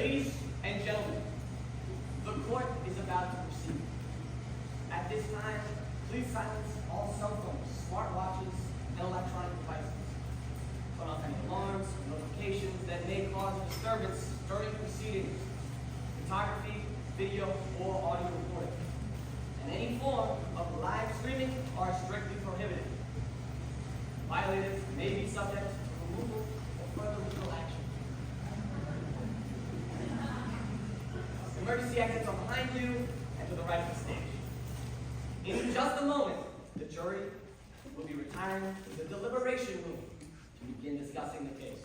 Ladies and gentlemen, the court is about to proceed. At this time, please silence all cell phones, smartwatches, and electronic devices. Turn off any alarms or notifications that may cause disturbance during proceedings, photography, video, or audio recording. And any form of live streaming are strictly prohibited. Violators may be subject to removal or further legal action. Emergency exits are behind you and to the right of the stage. In just a moment, the jury will be retiring to the deliberation room to begin discussing the case.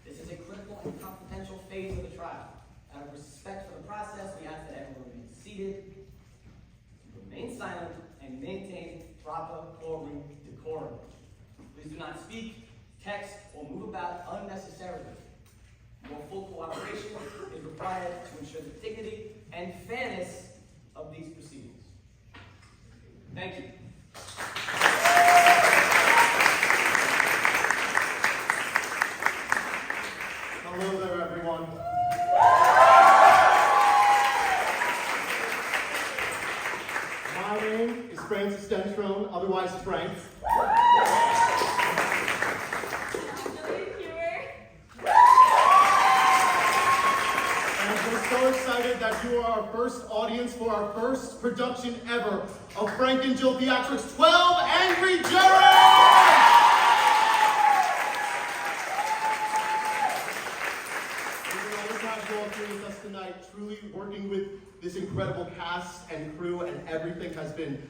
This is a critical and confidential phase of the trial. Out of respect for the process, we ask that everyone remain seated, remain silent, and maintain proper courtroom decorum. Please do not speak, text, or move about unnecessarily. Your full cooperation is required to ensure the dignity and fairness of these proceedings. Thank you. Hello there, everyone. My name is Francis Dentrone, otherwise Frank. So excited that you are our first audience for our first production ever of Frank and Jill Theatrics' 12 Angry Jurors! We're always have you all here with us tonight, truly working with this incredible cast and crew, and everything has been,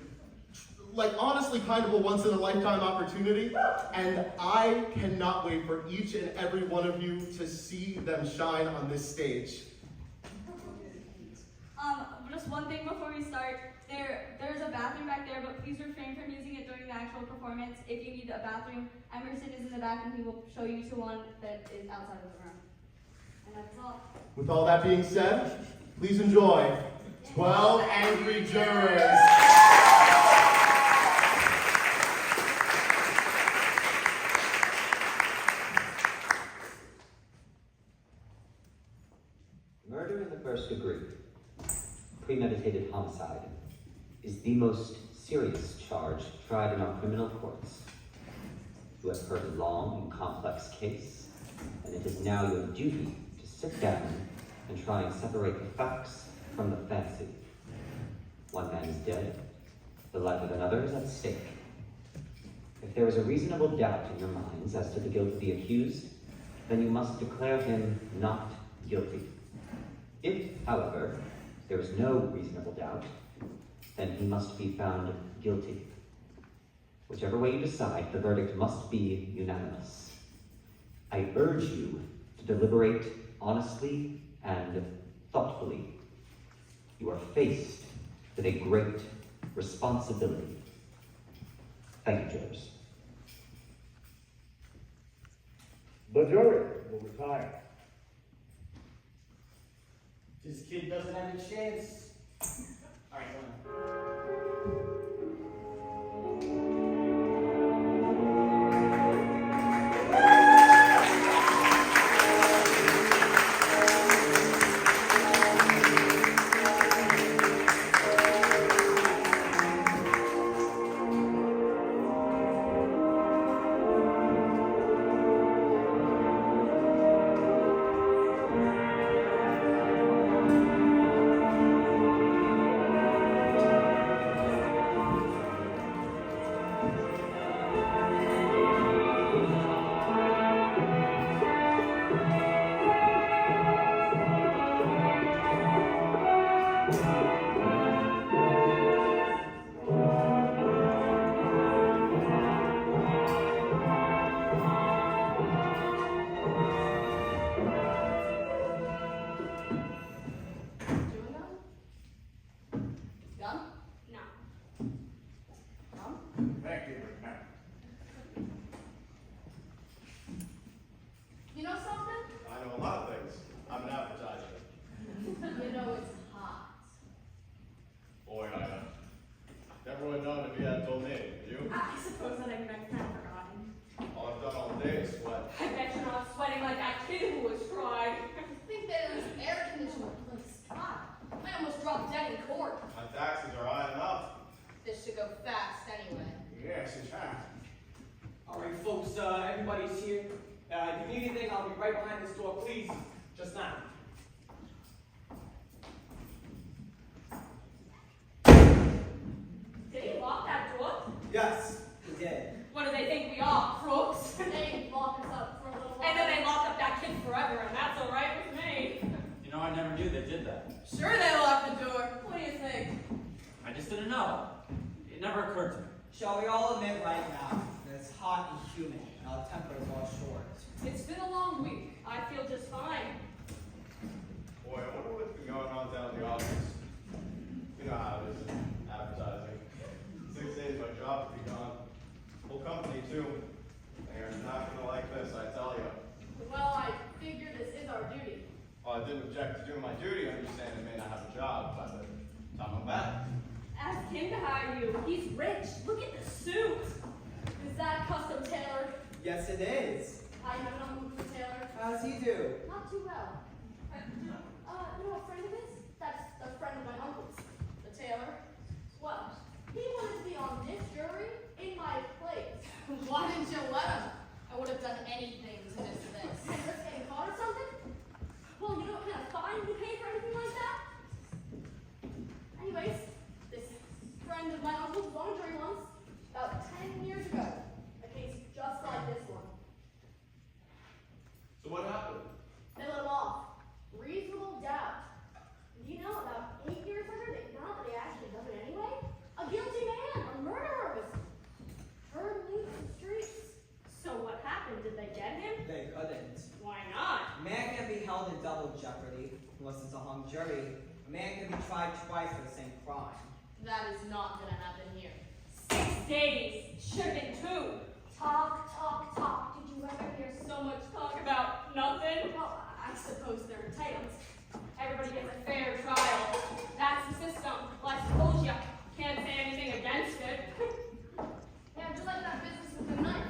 like, honestly kind of a once-in-a-lifetime opportunity, and I cannot wait for each and every one of you to see them shine on this stage. Just one thing before we start. There's a bathroom back there, but please refrain from using it during the actual performance. If you need a bathroom, Emerson is in the back and he will show you to one that is outside of the room. And that's all. With all that being said, please enjoy 12 Angry Jurors. Murder in the first degree, premeditated homicide, is the most serious charge tried in our criminal courts. You have heard a long and complex case, and it is now your duty to sit down and try and separate the facts from the fancy. One man is dead, the life of another is at stake. If there is a reasonable doubt in your minds as to the guilt of the accused, then you must declare him not guilty. If, however, there is no reasonable doubt, then he must be found guilty. Whichever way you decide, the verdict must be unanimous. I urge you to deliberate honestly and thoughtfully. You are faced with a great responsibility. Thank you, jurors. The jury will retire. This kid doesn't have a chance. All right, go on. drop dead in court. My taxes are high enough. This should go fast anyway. Yes, it has. All right, folks, everybody's here. If you need anything, I'll be right behind this door. Please, just now. Did he lock that door? Yes, he did. What do they think we are, crooks? They locked us up for a little while. And then they locked up that kid forever, and that's all right with me. You know, I never knew they did that. Sure they locked the door. What do you think? I just didn't know. It never occurred to me. Shall we all admit right now that it's hot and humid and our tempers are short? It's been a long week. I feel just fine. Boy, I wonder what's been going on down in the office. You know how it is in advertising. 6 days my job will be gone. Whole company too. They are not gonna like this, I tell you. Well, I figure this is our duty. Well, I didn't object to doing my duty, I understand I may not have a job, but time I'm back. Ask him to hire you. He's rich. Look at the suit. Is that custom tailored? Yes, it is. I have an uncle who's a tailor. How's he do? Not too well. You know a friend of his? That's a friend of my uncle's. The tailor. Well, he wanted to be on this jury in my place. Why didn't you let him? I would have done anything to miss this. Risk getting caught or something? Well, you know what kind of fine you pay for anything like that? Anyways, this friend of my uncle's was on a jury once, about 10 years ago. A case just like this one. So what happened? They let him off. Reasonable doubt. You know, about 8 years later, they found out that he actually done it anyway. A guilty man, a murderer, was heard loose in the streets. So what happened? Did they get him? They couldn't. Why not? A man can be held in double jeopardy unless it's a hung jury. A man can be tried twice for the same crime. That is not gonna happen here. 6 days. Should have been 2. Talk, talk, talk. Did you ever hear So much talk about nothing. Well, I suppose they're entitled. Everybody gets a fair trial. That's the system. Well, I suppose you can't say anything against it. Yeah, just like that business with the knife.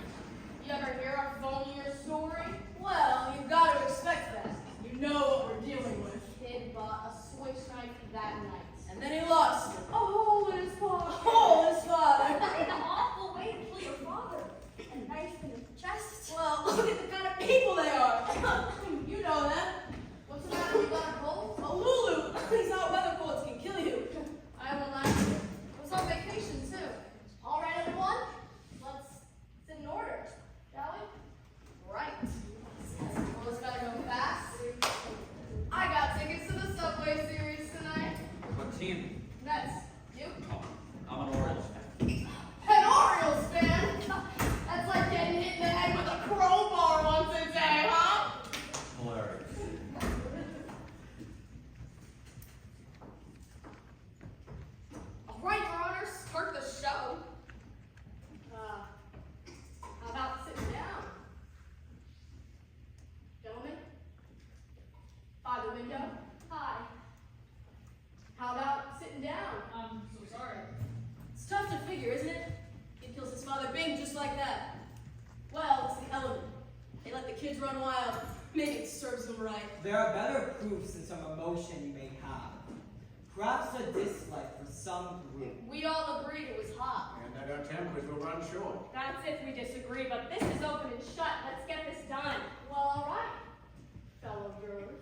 You ever hear a phonier story? Well, you've got to expect that. You know what we're dealing with. Kid bought a switch knife that night. And then he lost it. A hole in his father. A hole in his father. What an awful way to kill your father. A knife in the chest. Well, look at the kind of people they are. You know them. What's the matter? You got a cold? A Lulu. These hot weather colds can kill you. I won't lie to you. I was on vacation too. All right, everyone. Let's sit in order, shall we? Right. Almost gotta go fast. I got tickets to the Subway series tonight. What team? Nets. You? Oh, I'm an Orioles fan. An Orioles fan? That's like getting hit in the head with a crowbar once a day, huh? Hilarious. All right, Your Honor, start the show. How about sitting down? Gentlemen? By the window? Hi. How about sitting down? I'm so sorry. It's tough to figure, isn't it? Kid kills his father, bing, just like that. Well, it's the element. They let the kids run wild. Maybe it serves them right. There are better proofs than some emotion you may have. Perhaps a dislike for some group. We all agreed it was hot. And that our tempers will run short. That's if we disagree, but this is open and shut. Let's get this done. Well, all right, fellow jurors.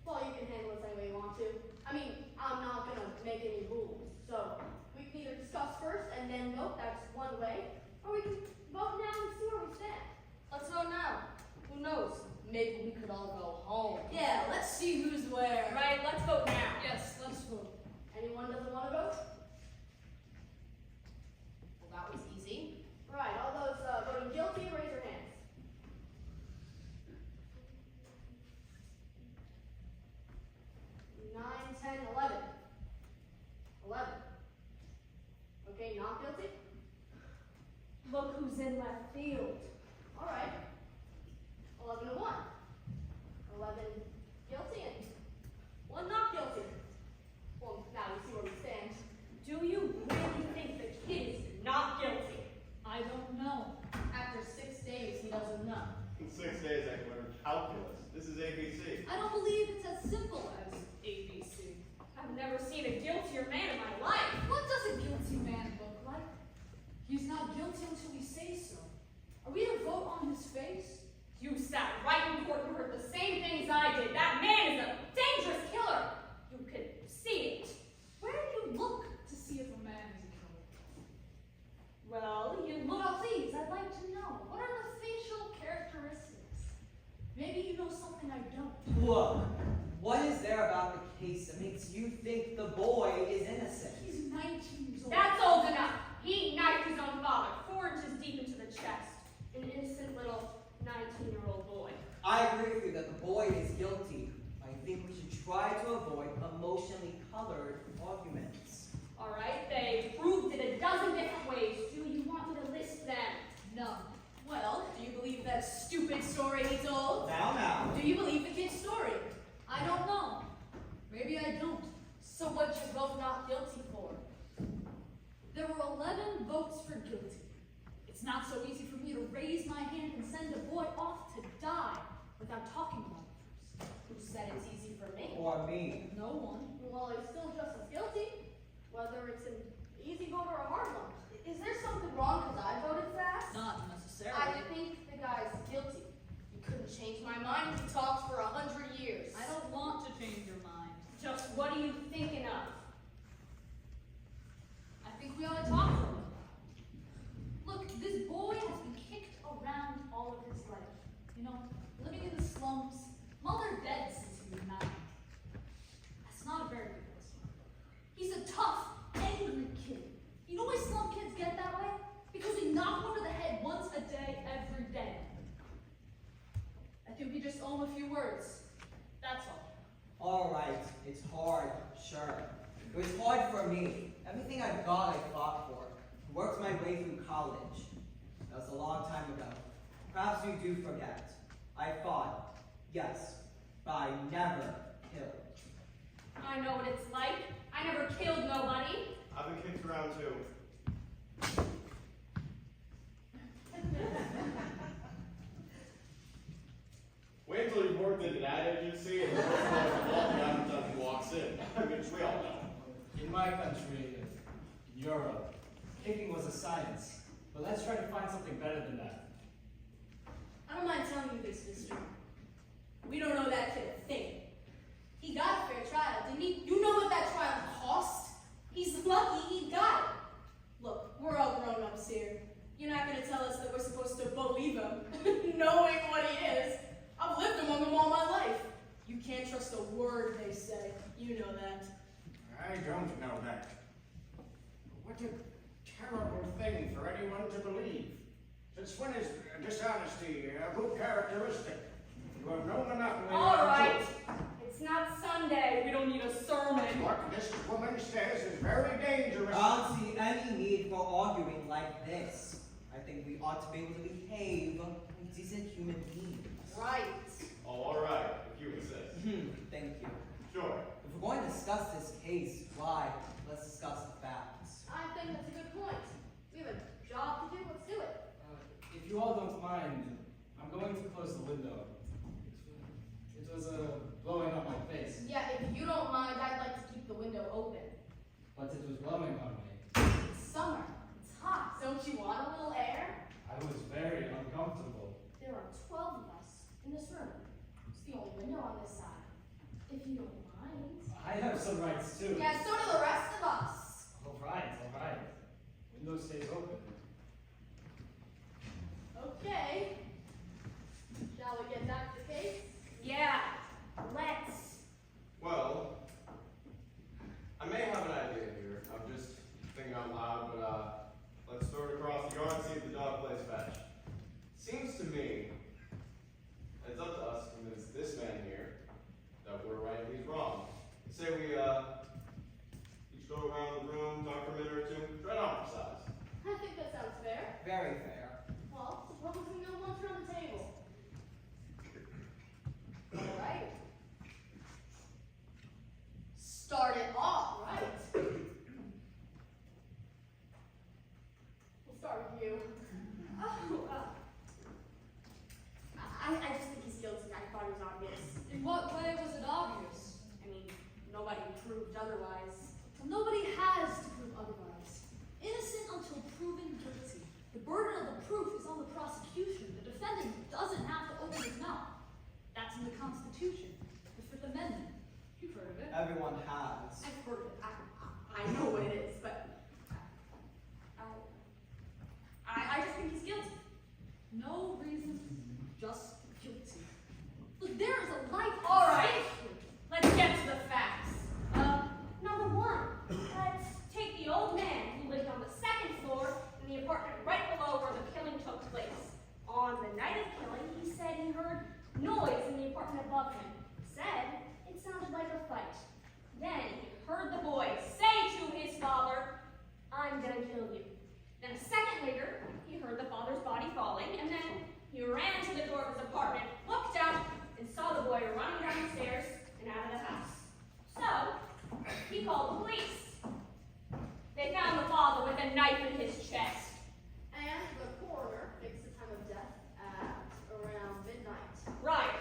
Well, you can handle this any way you want to. I mean, I'm not gonna make any rules. So, we can either discuss first and then vote, that's one way. Or we can vote now and see where we stand. Let's vote now. Who knows? Maybe we could all go home. Yeah, let's see who's where. Right, let's vote now. Yes, let's vote. Anyone doesn't want to vote? Well, that was easy. Right, all those voting guilty, raise your hands. 9, 10, 11. 11. Okay, not guilty? Look who's in left field. All right. 11 to 1. 11 guilty and 1 not guilty. Well, now we see where we stand. Do you really think the kid is not guilty? I don't know. After 6 days, he doesn't know. In 6 days I can learn calculus. This is ABC. I don't believe it's as simple as ABC. I'm I've never seen a guiltier man in my life. What does a guilty man look like? He's not guilty until we say so. Are we to vote on his face? You sat right in court and heard the same things I did. That man is a dangerous killer. You could see it. Where do you look to see if a man is a killer? Well, you look. Well, please, I'd like to know. What are the facial characteristics? Maybe you know something I don't. Look, what is there about the case that makes you think the boy is innocent? He's 19 years old. That's old enough. He knifed his own father 4 inches deep into the chest. An innocent little 19-year-old boy. I agree with you that the boy is guilty. I think we should try to avoid emotionally colored arguments. All right, they proved it a dozen different ways. Do you want me to list them? None. Well, do you believe that stupid story he told? Now. Do you believe the kid's story? I don't know. Maybe I don't. So what'd you vote not guilty for? There were 11 votes for guilty. It's not so easy for me to raise my hand and send a boy off to die without talking about it first. Who said it's easy for me? Or me. No one. Well, he's still just as guilty, whether it's an easy vote or a hard one. Is there something wrong because I voted fast? Not necessarily. I think the guy's guilty. You couldn't change my mind if he talked for 100 years. I don't want to change your mind. Just what are you thinking of? I think we ought to talk for a little. Look, this boy has been kicked around all of his life. You know, living in the slums, mother dead since he was 9. That's not a very good place. He's a tough, angry kid. You know why slum kids get that way? Because we knock over the head once a day, every day. I think we just owe him a few words. That's all. All right, it's hard, sure. It was hard for me. Everything I've got, I fought for. Worked my way through college. That was a long time ago. Perhaps you do forget. I fought, yes, but I never killed. I know what it's like. I never killed nobody. I've been kicked around too. Wait until you've worked at an ad agency and worked the advertising walks in. Which we all know. In my country, in Europe, kicking was a science. But let's try to find something better than that. I don't mind telling you this, mister. We don't know that kid a thing. He got a fair trial, didn't he? You know what that trial cost? He's lucky he got it. Look, we're all grown-ups here. You're not gonna tell us that we're supposed to believe him, knowing what he is. I've lived among them all my life. You can't trust a word they say. You know that. I don't know that. What a terrible thing for anyone to believe. Since when is dishonesty a good characteristic? You have known enough. All right. It's not Sunday. We don't need a sermon. What this woman says is very dangerous. I don't see any need for arguing like this. I think we ought to be able to behave like decent human beings. Right. Oh, all right, if you insist. Thank you. Sure. If we're going to discuss this case, why? Let's discuss the facts. I think that's a good point. We have a job to do. Let's do it. If you all don't mind, I'm going to close the window. It was blowing up my face, Yeah, if you don't mind, I'd like to keep the window open. but it was blowing on me. It's summer. It's hot. Don't you want a little air? I was very uncomfortable. There are 12 of us in this room. It's the only window on this side. If you don't mind. I have some rights too. Yeah, so do the rest of us. All right, all right. Window stays open. Okay. Shall we get back to the case? Yeah. Let's. Well, I may have an idea here. I'm just thinking out loud, but let's throw it across the yard and see if the dog plays fetch. Seems to me, it's up to us to convince this man here that we're right and he's wrong. Say we each go around the room, talk for a minute or two, try to emphasize. I think prosecution. The defendant doesn't have to open his mouth. That's in the Constitution, the Fifth Amendment. You've heard of it. Everyone has. I've heard of it. I know what it is, but I just think he's guilty. No reason, just guilty. Look, there is a life. All right, let's get to the facts. Number one, let's take the old man who lived on the second floor in the apartment right below where the killing took place. On the night of killing, he said he heard noise in the apartment above him. Said it sounded like a fight. Then he heard the boy say to his father, "I'm gonna kill you." Then a second later, he heard the father's body falling, and then he ran to the door of his apartment, looked out, and saw the boy running down the stairs and out of the house. So, he called the police. They found the father with a knife in his chest. And the coroner fixed the time of death at around midnight. Right.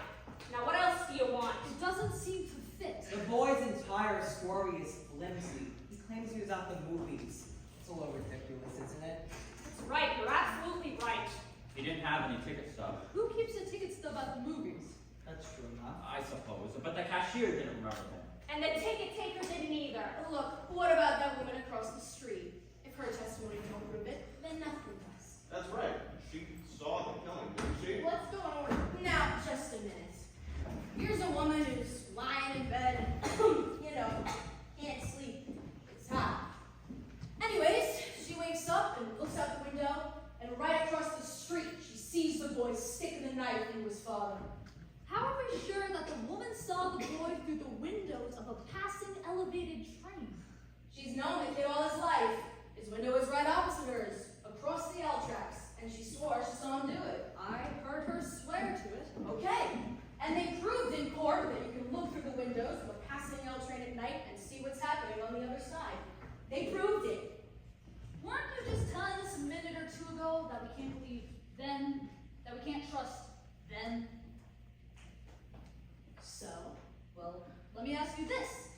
Now what else do you want? It doesn't seem to fit. The boy's entire story is flimsy. He claims he was at the movies. It's a little ridiculous, isn't it? That's right, you're absolutely right. He didn't have any ticket stub, Who keeps the ticket stub at the movies? That's true enough. I suppose, but the cashier didn't remember him. And the ticket taker didn't either. Look, what about that woman across the street? If her testimony don't prove it, then nothing does. That's right. She saw the killing, didn't she? Let's go in order. Now, just a minute. Here's a woman who's lying in bed and, can't sleep. It's hot. Anyways, she wakes up and looks out the window, and right across the street, she sees the boy sticking the knife into his father. How are we sure that the woman saw the boy through the windows of a passing elevated train? She's known the kid all his life. His window is right opposite hers, across the L tracks, and she swore she saw him do it. I heard her swear to it. Okay, and they proved in court that you can look through the windows of a passing L train at night and see what's happening on the other side. They proved it. Weren't you just telling us a minute or two ago that we can't believe then, that we can't trust then? So, well, let me ask you this.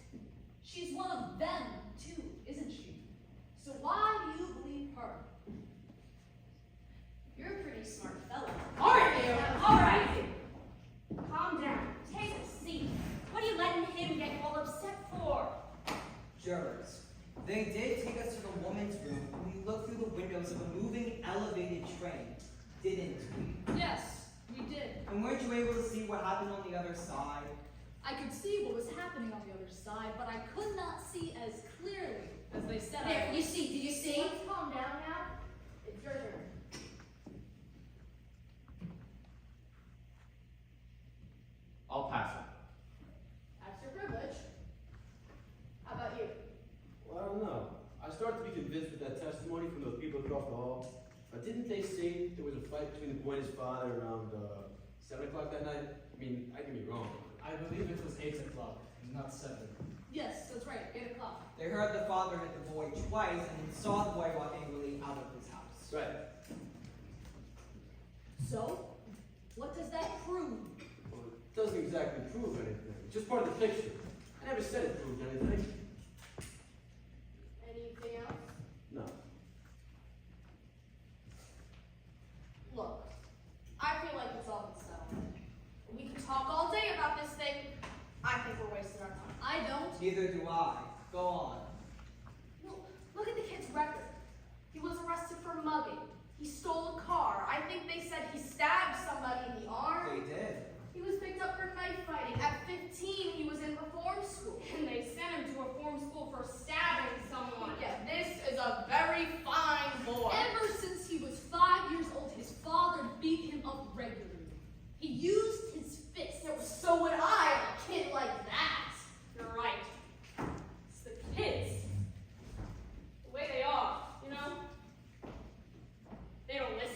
She's one of them, too, isn't she? So why do you believe her? You're a pretty smart fellow. Aren't you? All right. Calm down. Take a seat. What are you letting him get you all upset for? Jurors. They did take us to the woman's room and we looked through the windows of a moving elevated train, didn't we? Yes, we did. And weren't you able to see what happened on the other side? I could see what was happening on the other side, but I could not see as clearly as they said I There, could. you see, did you see? Let's calm down now. It's your turn. I'll pass it. That's your privilege. How about you? Well, I don't know. I started to be convinced with that testimony from those people across the hall. But didn't they say there was a fight between the boy and his father around 7 o'clock that night? I mean, I could be wrong. I believe it was 8 o'clock, not 7. Yes, that's right, 8 o'clock. They heard the father hit the boy twice and then saw the boy walk angrily out of his house. Right. So, what does that prove? Well, it doesn't exactly prove anything. It's just part of the picture. I never said it proved anything. Anything else? No. Look, I feel like it's all been settled. We can talk all day about this thing. I think we're wasting our time. I don't. Neither do I. Go on. Look at the kid's record. He was arrested for mugging. He stole a car. I think they said he stabbed somebody in the arm. They did. He was picked up for knife fighting. At 15, he was in reform school. And they sent him to a reform school for stabbing someone. Yeah, this is a very fine boy. Ever since he was 5 years old, his father beat him up regularly. He used his fists. So would I, a kid like that. You're right. It's the kids. The way they are, you know? They don't listen.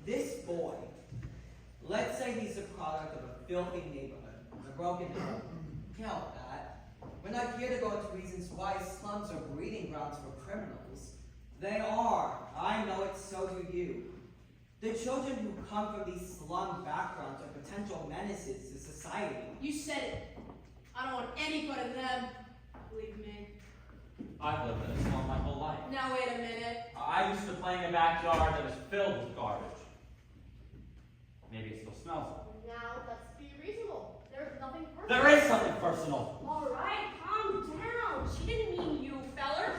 This boy, let's say he's a product of a filthy neighborhood, a broken home. Count that. We're not here to go into reasons why slums are breeding grounds for criminals. They are. I know it, so do you. The children who come from these slum backgrounds are potential menaces to society. You said it. I don't want any part of them. Believe me. I've lived in a slum my whole life. Now wait a minute. I used to play in a backyard that was filled with garbage. Maybe it still smells like Now, let's be reasonable. There's nothing it. personal. There is something personal. All right, calm down. She didn't mean you, feller.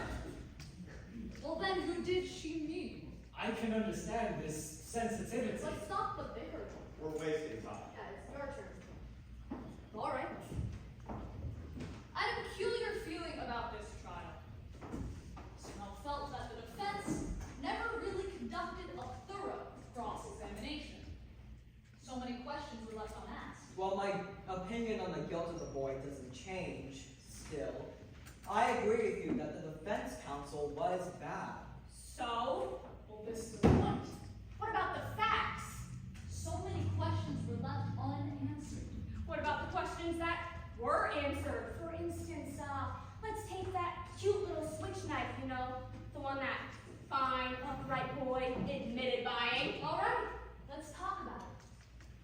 Well, then who did she mean? I can understand this sensitivity. Let's stop the bickering. We're wasting time. Yeah, it's your turn. All right. I had a peculiar feeling about this trial. Somehow felt that the defense never really conducted a thorough cross-examination. So many questions were left unasked. While my opinion on the guilt of the boy doesn't change, still, I agree with you that the defense counsel was bad. So? Well, this is the point. What about the facts? So many questions were left unanswered. What about the questions that were answered? For instance, let's take that cute little switch knife, you know, the one that fine, upright boy admitted buying. All right, let's talk about it.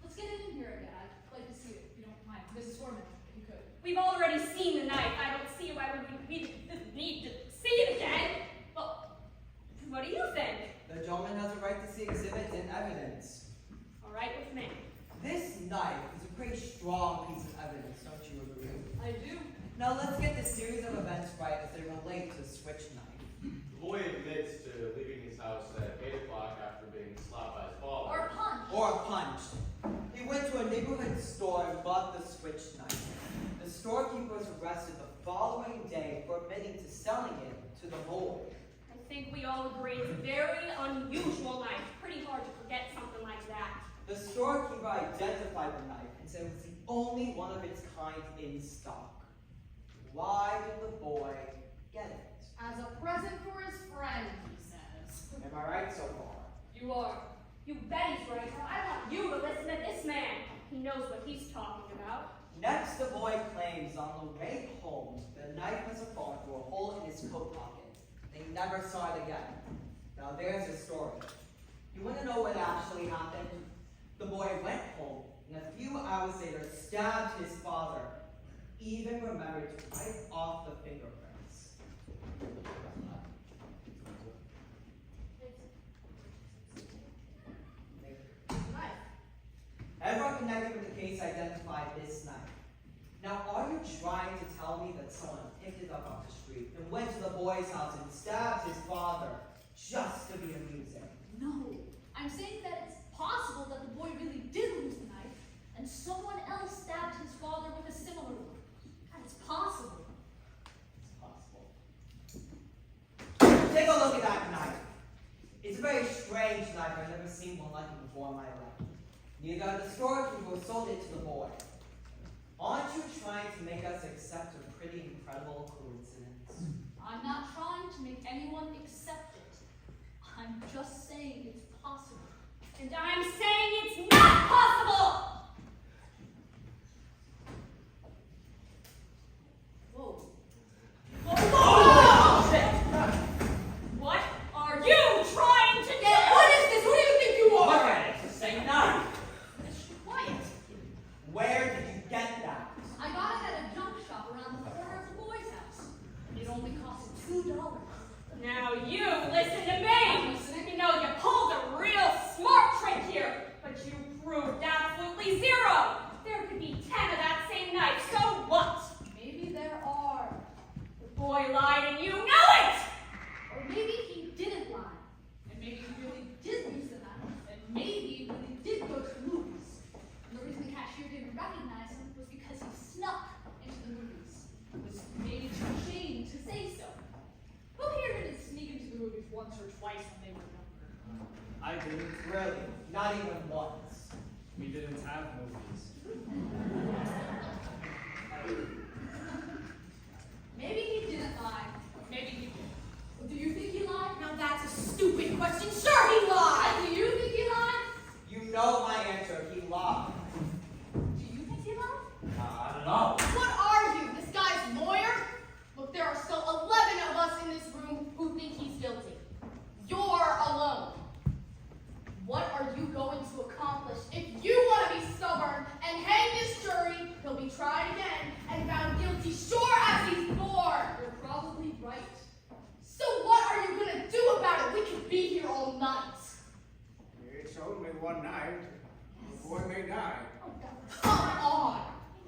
Let's get it in here again. I'd like to see it, if you don't mind. Mrs. Foreman, if you could. We've already seen the knife. I don't see why we need to see it again. But what do you think? The gentleman has a right to see exhibits and evidence. All right with me. This knife is a pretty strong piece of evidence, don't you agree? I do. Now let's get the series of events right as they relate to the switch knife. The boy admits to leaving his house at 8 o'clock after being slapped by his father. Or punch. Or punched. He went to a neighborhood store and bought the switch knife. The storekeeper was arrested the following day for admitting to selling it to the boy. I think we all agree it's a very unusual knife. Pretty hard to forget something like that. The storekeeper identified the knife and said it was the only one of its kind in stock. Why did the boy get it? As a present for his friend, he says. Am I right so far? You are. You bet he's right. Now, I want you to listen to this man. He knows what he's talking about. Next, the boy claims on the way home the knife must have fallen through a hole in his coat pocket. They never saw it again. Now there's the story. You want to know what actually happened? The boy went home and a few hours later stabbed his father. Even remembered to wipe off the fingerprints. Knife. Everyone connected with the case identified this knife. Now, are you trying to tell me that someone picked it up off the street and went to the boy's house and stabbed his father just to be amusing? No. I'm saying that it's possible that the boy really did lose the knife, and someone else stabbed his father with a similar one. And it's possible. It's possible. Take a look at that knife. It's a very strange knife. I've never seen one like it before in my life. Neither the storekeeper who sold it to the boy. Aren't you trying to make us accept a pretty incredible coincidence? I'm not trying to make anyone accept it. I'm just saying it's possible. And I'm saying it's not possible! Whoa. What are you trying to do? What is this? Who do you think you Look are? at it, it's the same knife. Quiet. Where did you get that? I got it at a junk shop around the corner of the boy's house. It only cost $2. Now you listen to me! You know, you pulled a real smart trick here, but you proved absolutely zero! There could be 10 of that same knife, so what? Maybe there are. The boy lied and you know it! Or maybe he didn't lie. And maybe he really did lose the knife. And maybe he really did go to the movies. And the reason the cashier didn't recognize him was because he snuck into the movies. Was maybe too ashamed to say so. Who here didn't sneak into the movies once or twice when they were younger? I didn't. Really? Not even once. We didn't have movies. Maybe he didn't lie. Maybe he did. Do you think he lied? Now that's a stupid question. Sure, he lied. Do you think he lied? one night, the boy may die. Oh, come on!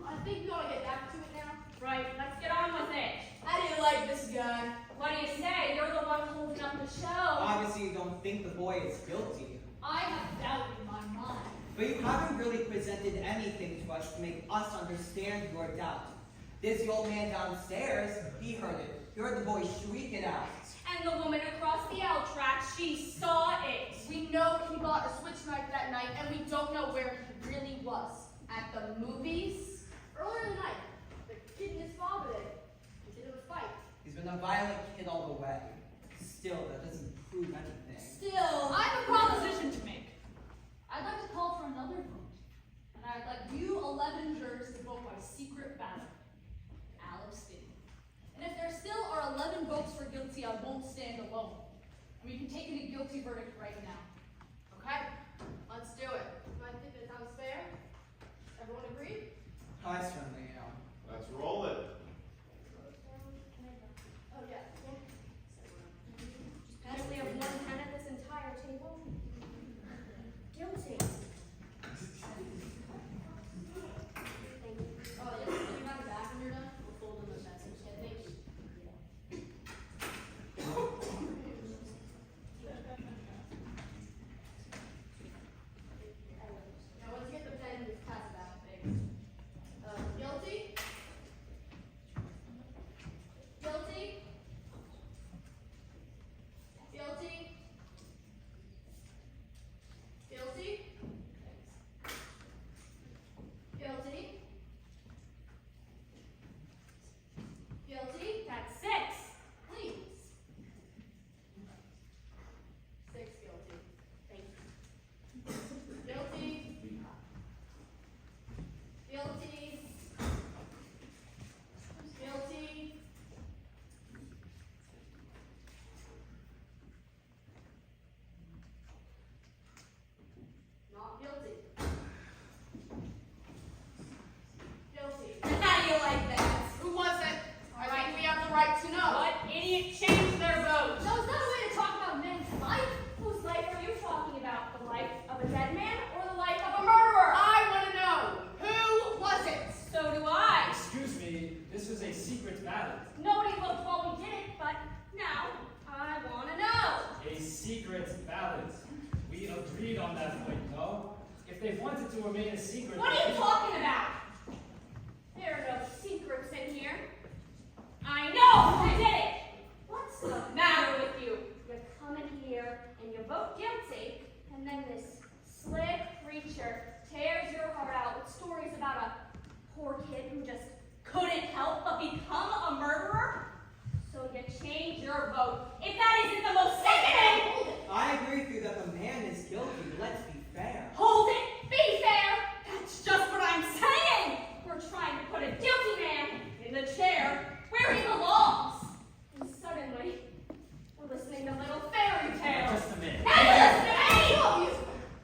I think we ought to get back to it now. Right, let's get on with it. How do you like this guy? What do you say? You're the one holding up the show. Obviously, you don't think the boy is guilty. I have doubt in my mind. But you haven't really presented anything to us to make us understand your doubt. This old man downstairs, he heard it. He heard the boy shriek it out. And the woman across the L track, she saw it. We know he bought a switch knife that night, and we don't know where he really was. At the movies? Earlier in the night, the kid and his father did a fight. He's been a violent kid all the way. Still, that doesn't prove anything. Still, I have a proposition to make. I'd like to call for another vote. And I'd like you 11 jurors to vote by secret ballot. I'll abstain. And if there still are 11 votes for guilty, I won't stand alone. And we can take in a guilty verdict right now. okay, let's do it. I think that sounds fair. Everyone agree? I certainly am. Let's roll it. Oh, yeah. I only have 1 pen at this entire table. Guilty. Thank you. Oh, yeah. Can you have it back when you're done? We'll fold them as message. Yeah, thank you. Now, once you get the pen, just pass it back, please. Guilty? Guilty? Guilty? Guilty? Guilty? Guilty? That's 6. Please. 6 guilty. Thank you. Guilty. Guilty. Guilty. Not guilty. Guilty. How do you like that? Who was it? I think we have the right to know. What idiot changed their vote? Now, is that a way to talk about men's life? Whose life are you talking about? The life of a dead man or the life of a murderer? I want to know. Who was it? So do I. Excuse me, this was a secret ballot. Nobody looked while we did it, but now I want to know. A secret ballot. We agreed on that point, no? If they wanted to remain a secret... What are you talking about? There are no secrets in here. I know who did it. What's the matter with you? You come in here and you vote guilty, and then this slick creature tears your heart out with stories about a poor kid who just couldn't help but become a murderer. So you change your vote. If that isn't the most sickening! I agree with you that the man is guilty. Let's be fair. Hold it! Be fair! That's just what I'm saying! We're trying to put a guilty man in the chair where he belongs. And suddenly, we're listening to little fairy tales. Just a minute. Now you listen to me! All of you.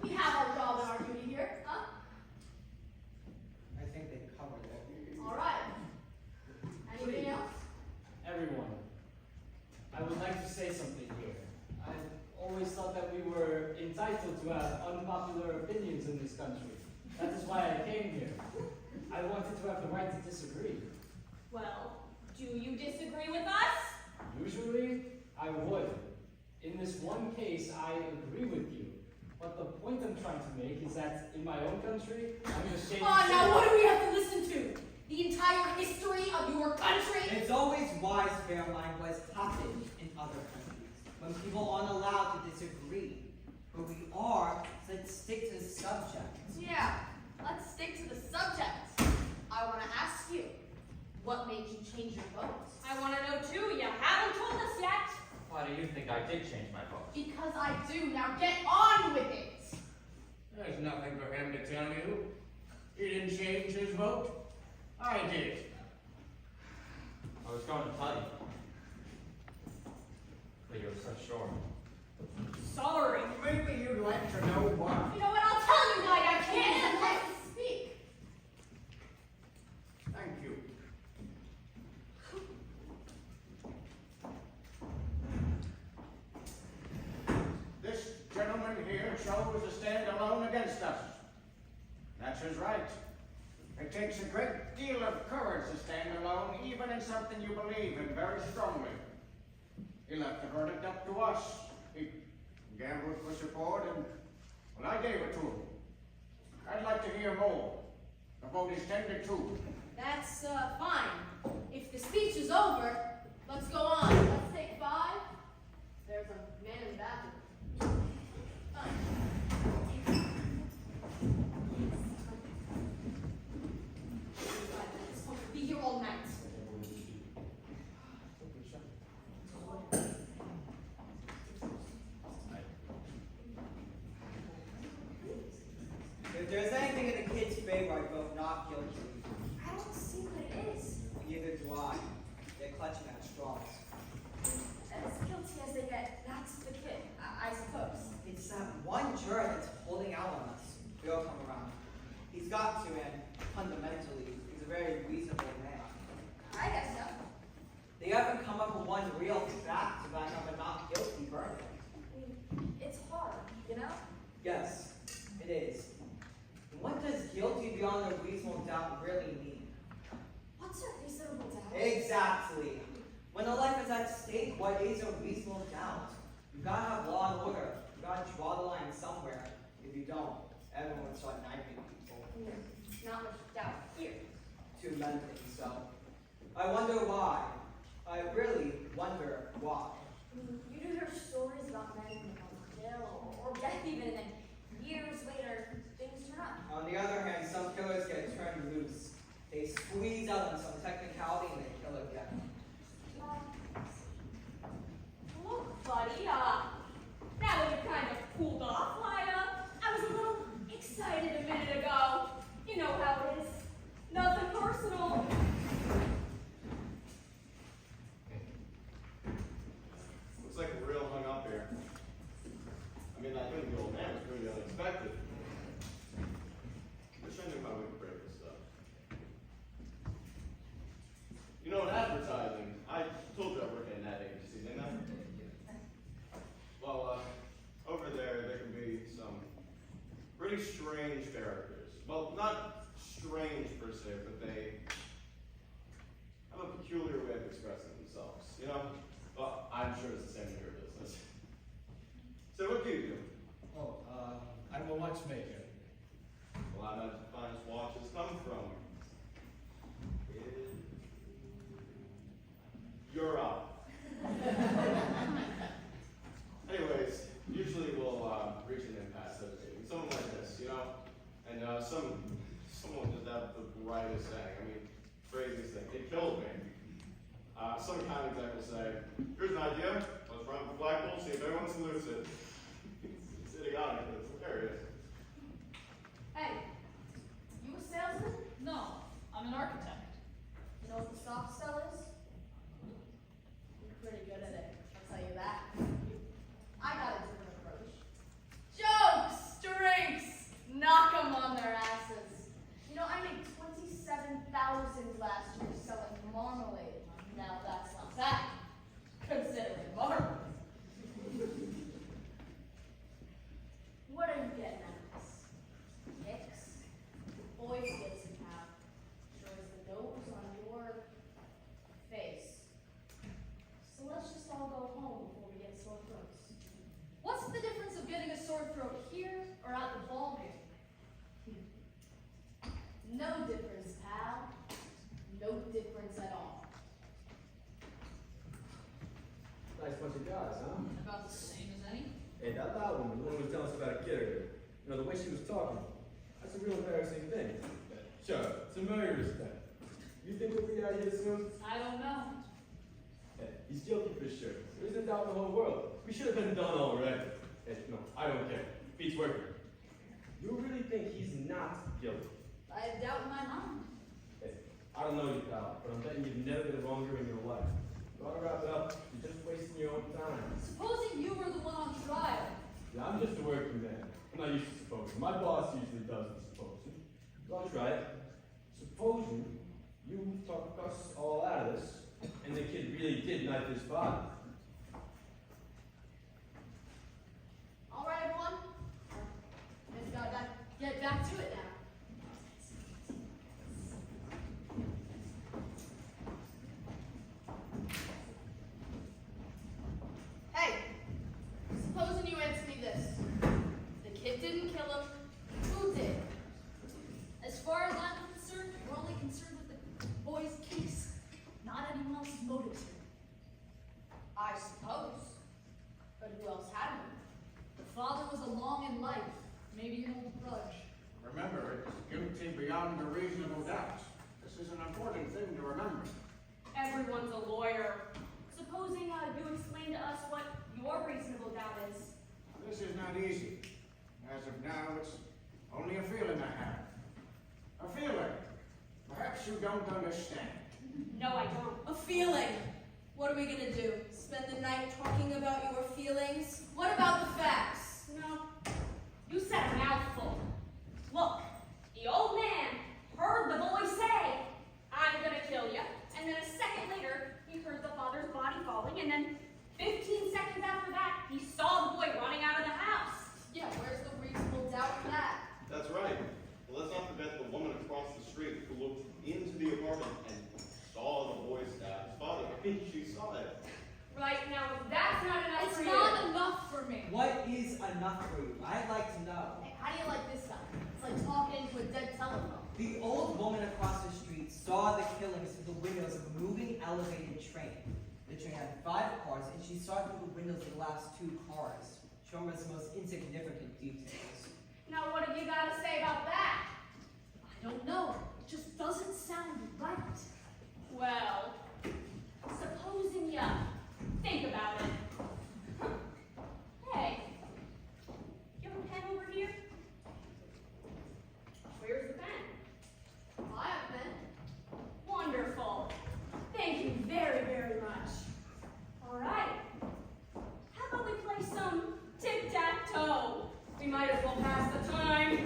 We have our job and our duty here, huh? I think they covered it. All right. Anything else? Everyone, I would like to say something here. I've always thought that we were entitled to have unpopular opinions in this country. That is why I came here. I wanted to have the right to disagree. Well, do you disagree with us? Usually, I would. In this one case, I agree with you. But the point I'm trying to make is that in my own country, I'm ashamed Come on, to now say- what do we have to listen to? The entire history of your country? It's always wise, Fairline, what's happened in other countries. When people aren't allowed to disagree. But we are, so let's stick to the subject. Yeah, let's stick to the subject. I want to ask you, what made you change your vote? I want to know too. You haven't told us yet. Why do you think I did change my vote? Because I do. Now get on with it. There's nothing for him to tell you. He didn't change his vote. I did. I was going to tell you. But you were so sure. Sorry. Maybe you'd like to know why. You know what? I'll tell you why I Can't can't. let us speak. Thank you. This gentleman here shows to stand alone against us. That's his right. It takes a great deal of courage to stand alone, even in something you believe in very strongly. He left the verdict up to us. He gambled for support, and well, I gave it to him. I'd like to hear more. The vote is 10-2. That's fine. If the speech is over, let's go on. Let's take 5. There's a man in the bathroom. Fine. It's going to be here all night. If there's anything in the kid's favor, I vote not guilty. I don't see what it is. Neither do I. They're clutching at straws. As guilty as they get, that's the kid, I suppose. It's that one juror that's holding out on us. He'll come around. He's got to, and fundamentally, he's a very reasonable man. I guess so. They haven't come up with one real fact to back up a not guilty verdict. I mean, it's hard, you know? Yes, it is. And what does guilty beyond a reasonable doubt really mean? What's a reasonable doubt? Exactly. When a life is at stake, what is a reasonable doubt? You gotta have law and order. You gotta draw the line somewhere. If you don't, everyone would start knifing people. Not much doubt here. Too many things, so. I wonder why. I really wonder why. I mean, you do hear stories about men who go to jail or death even, and then years later, things turn up. On the other hand, some killers get turned loose. They squeeze out on some technicality and they kill again. Look, buddy, that was kind of cooled off. I was a little excited a minute ago. You know how it is. Nothing personal. Looks like we're real hung up here. I mean, I think the old man was really unexpected. Wish I knew how we could break this stuff. You know, in advertising, I told you I work in an ad agency, didn't I? Well, over there can be some pretty strange characters. Well, not strange per se, but they have a peculiar way of expressing themselves, you know? Well, I'm sure it's the same in your business. So what do you do? Oh, I'm a watchmaker. Well, I imagine the finest watches come from Europe. Anyways, usually we'll reach an impasse at a meeting, something like this, you know? And someone just have the brightest saying. I mean, craziest thing. It killed me. Some kind exec will say, here's an idea, let's run the flagpole, see if anyone salutes it. It's idiotic, but it's hilarious. Hey, you a salesman? No, I'm an architect. You know what the soft sell is? You're pretty good at it, I'll tell you that. I got a different approach. Jokes, drinks, knock 'em on their asses. You know, I made $27,000 last year selling marmalade. Now that's not bad, considering marmalade. What are you getting at this? Kicks? Boys get some have. Sure as the nose on your face. So let's just all go home before we get sore throats. What's the difference of getting a sore throat here or at the ball game? No difference, pal. No difference at all. Nice bunch of guys, huh? About the same as any? Hey, that loud one, the one who was telling us about a kid earlier. You know, the way she was talking, that's a real embarrassing thing. Shut up, it's a murderous thing. You think we'll be out here soon? I don't know. Hey, he's guilty for sure. There isn't doubt in the whole world. We should have been done already. Hey, no, I don't care. Beats working. You really think he's not guilty? I have doubt in my mind. Hey, I don't know you, pal, but I'm betting you've never been wronger in your life. You ought to wrap it up. You're just wasting your own time. Supposing you were the one on trial. Yeah, I'm just a working man. I'm not used to supposing. My boss usually does the supposing. Well, I'll try it. Supposing you talk us all out of this, and the kid really did knife his father. All right, everyone. back to it now. Hey, supposing you answer me this. The kid didn't kill him. Who did? As far as I'm concerned, we're only concerned with the boy's case, not anyone else's motives here. I suppose. But who else had him? The father was along in life, maybe an old grudge. Remember, it's guilty beyond a reasonable doubt. This is an important thing to remember. Everyone's a lawyer. Supposing you explain to us what your reasonable doubt is. This is not easy. As of now, it's only a feeling I have. A feeling. Perhaps you don't understand. No, I don't. A feeling. What are we gonna do? Spend the night talking about your feelings? What about the facts? No. You said a mouthful. Look, the old man heard the boy say, "I'm gonna kill you," and then a second later, he heard the father's body falling, and then 15 seconds after that, he saw the boy running out of the house. Yeah, where's the reasonable doubt in that? That's right. Well, let's not forget the woman across the street who looked into the apartment and saw the boy stab his father. I mean, she saw it. Right, now, that's not enough It's for you. not enough for me. What is enough for you? I'd like to know. Hey, how do you like this guy? It's like talking into a dead telephone. The old woman across the street saw the killings through the windows of a moving elevated train. The train had 5 cars, and she saw through the windows of the last 2 cars, showing us the most insignificant details. Now, what have you got to say about that? I don't know. It just doesn't sound right. Well, supposing you think about it. Huh. Hey, you have a pen over here? Where's the pen? I have been. Wonderful. Thank you very, very much. All right. How about we play some tic-tac-toe? We might as well pass the time.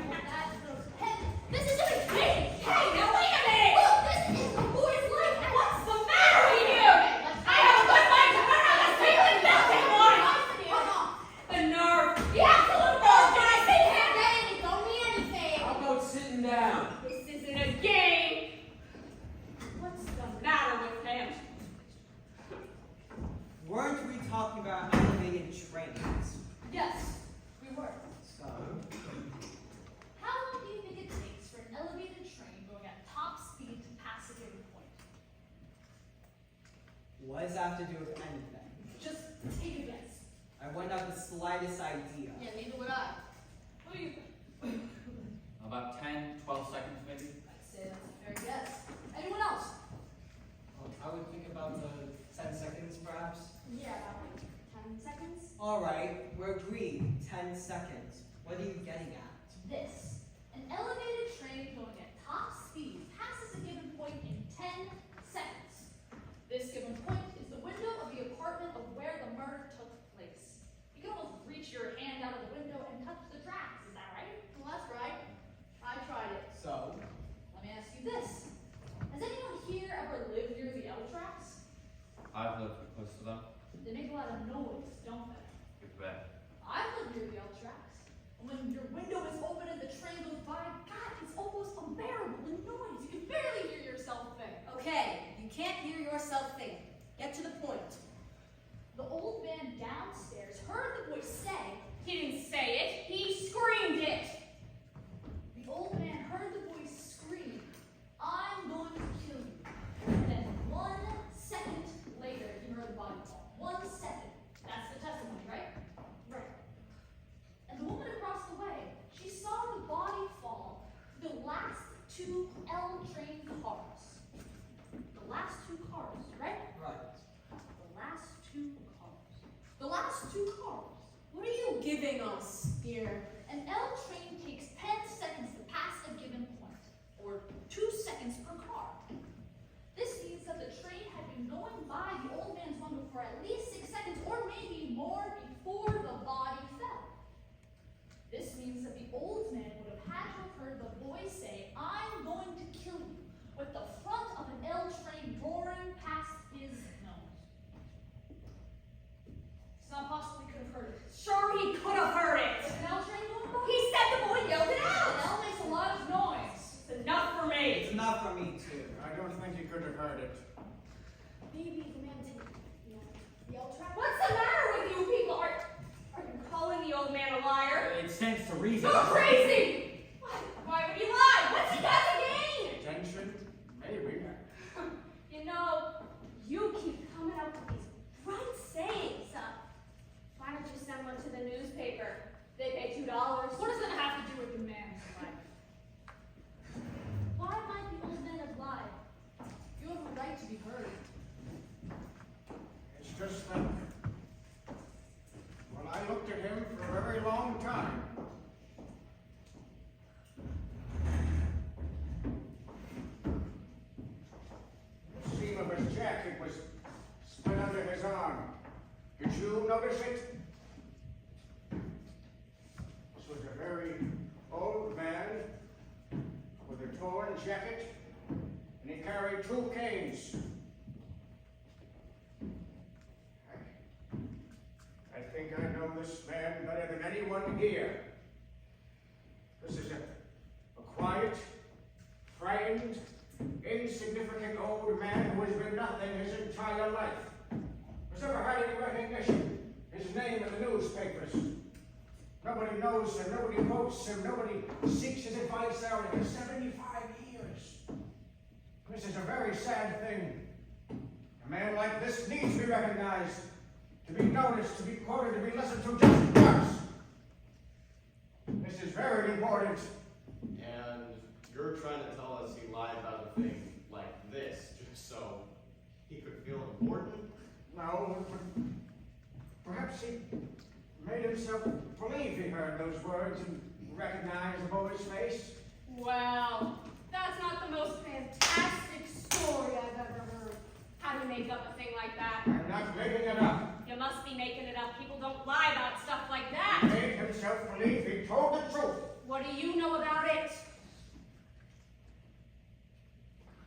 Hey, this isn't a game! Hey, now wait a minute! Look, this is a boy's life! What's the matter with you? I have a good mind to burn out the ceiling melting one! The nerve! The absolute nerve! Did I say that? It don't mean anything! How about sitting down? This isn't a game! What's the matter with him? Weren't we talking about elevated trains? Yes, we were. So, How long do you think it takes for an elevated train going at top speed to pass a given point? what does that have to do with anything? Just take a guess. I wouldn't have the slightest idea. Yeah, neither would I. What do you think? About 10, 12 seconds maybe? I'd say that's a fair guess. Anyone else? I would think about 10 seconds, perhaps. Yeah, about like 10 seconds. Alright, we're agreed. 10 seconds. What are you getting at? This. An elevated train going at top speed passes a given point in 10 seconds. This given point is the window of the apartment of where the murder took place. You can almost reach your hand out of the window and touch the tracks, is that right? Well, that's right. I tried it. So, Let me ask you this. Has anyone here ever lived near the L tracks? I've lived close to them. They make a lot of noise, don't they? You bet. I've lived near the L tracks. And when your window is open and the train goes by, God, it's almost unbearable in noise. You can barely hear yourself think. Okay, you can't hear yourself think. Get to the point. The old man downstairs heard the boy say, He didn't say it, he screamed it. the old man heard the boy scream, "I'm going to kill you." And then 1 second later, he heard the body fall. 1 second. That's the testimony, right? Right. And the woman across the way, she saw the body fall to the last 2 L train cars. The last 2 cars, right? right. The last 2 cars. The last 2 cars. What are you giving us here? just that, well, I looked at him for a very long time. The seam of his jacket was split under his arm. Did you notice it? This was a very old man with a torn jacket, and he carried 2 canes. I think I know this man better than anyone here. This is a quiet, frightened, insignificant old man who has been nothing his entire life. Has never had any recognition. His name in the newspapers. Nobody knows him, nobody quotes him, nobody seeks his advice out in 75 years. This is a very sad thing. A man like this needs to be recognized, to be noticed, to be quoted, to be listened to just once. This is very important. And you're trying to tell us he lied about a thing like this just so he could feel important? No, but perhaps he made himself believe he heard those words and recognized the boy's face. Well, that's not the most fantastic story I've ever heard. How do you make up a thing like that? I'm not making it up. You must be making it up. People don't lie about stuff like He that. made himself believe he told the truth. What do you know about it?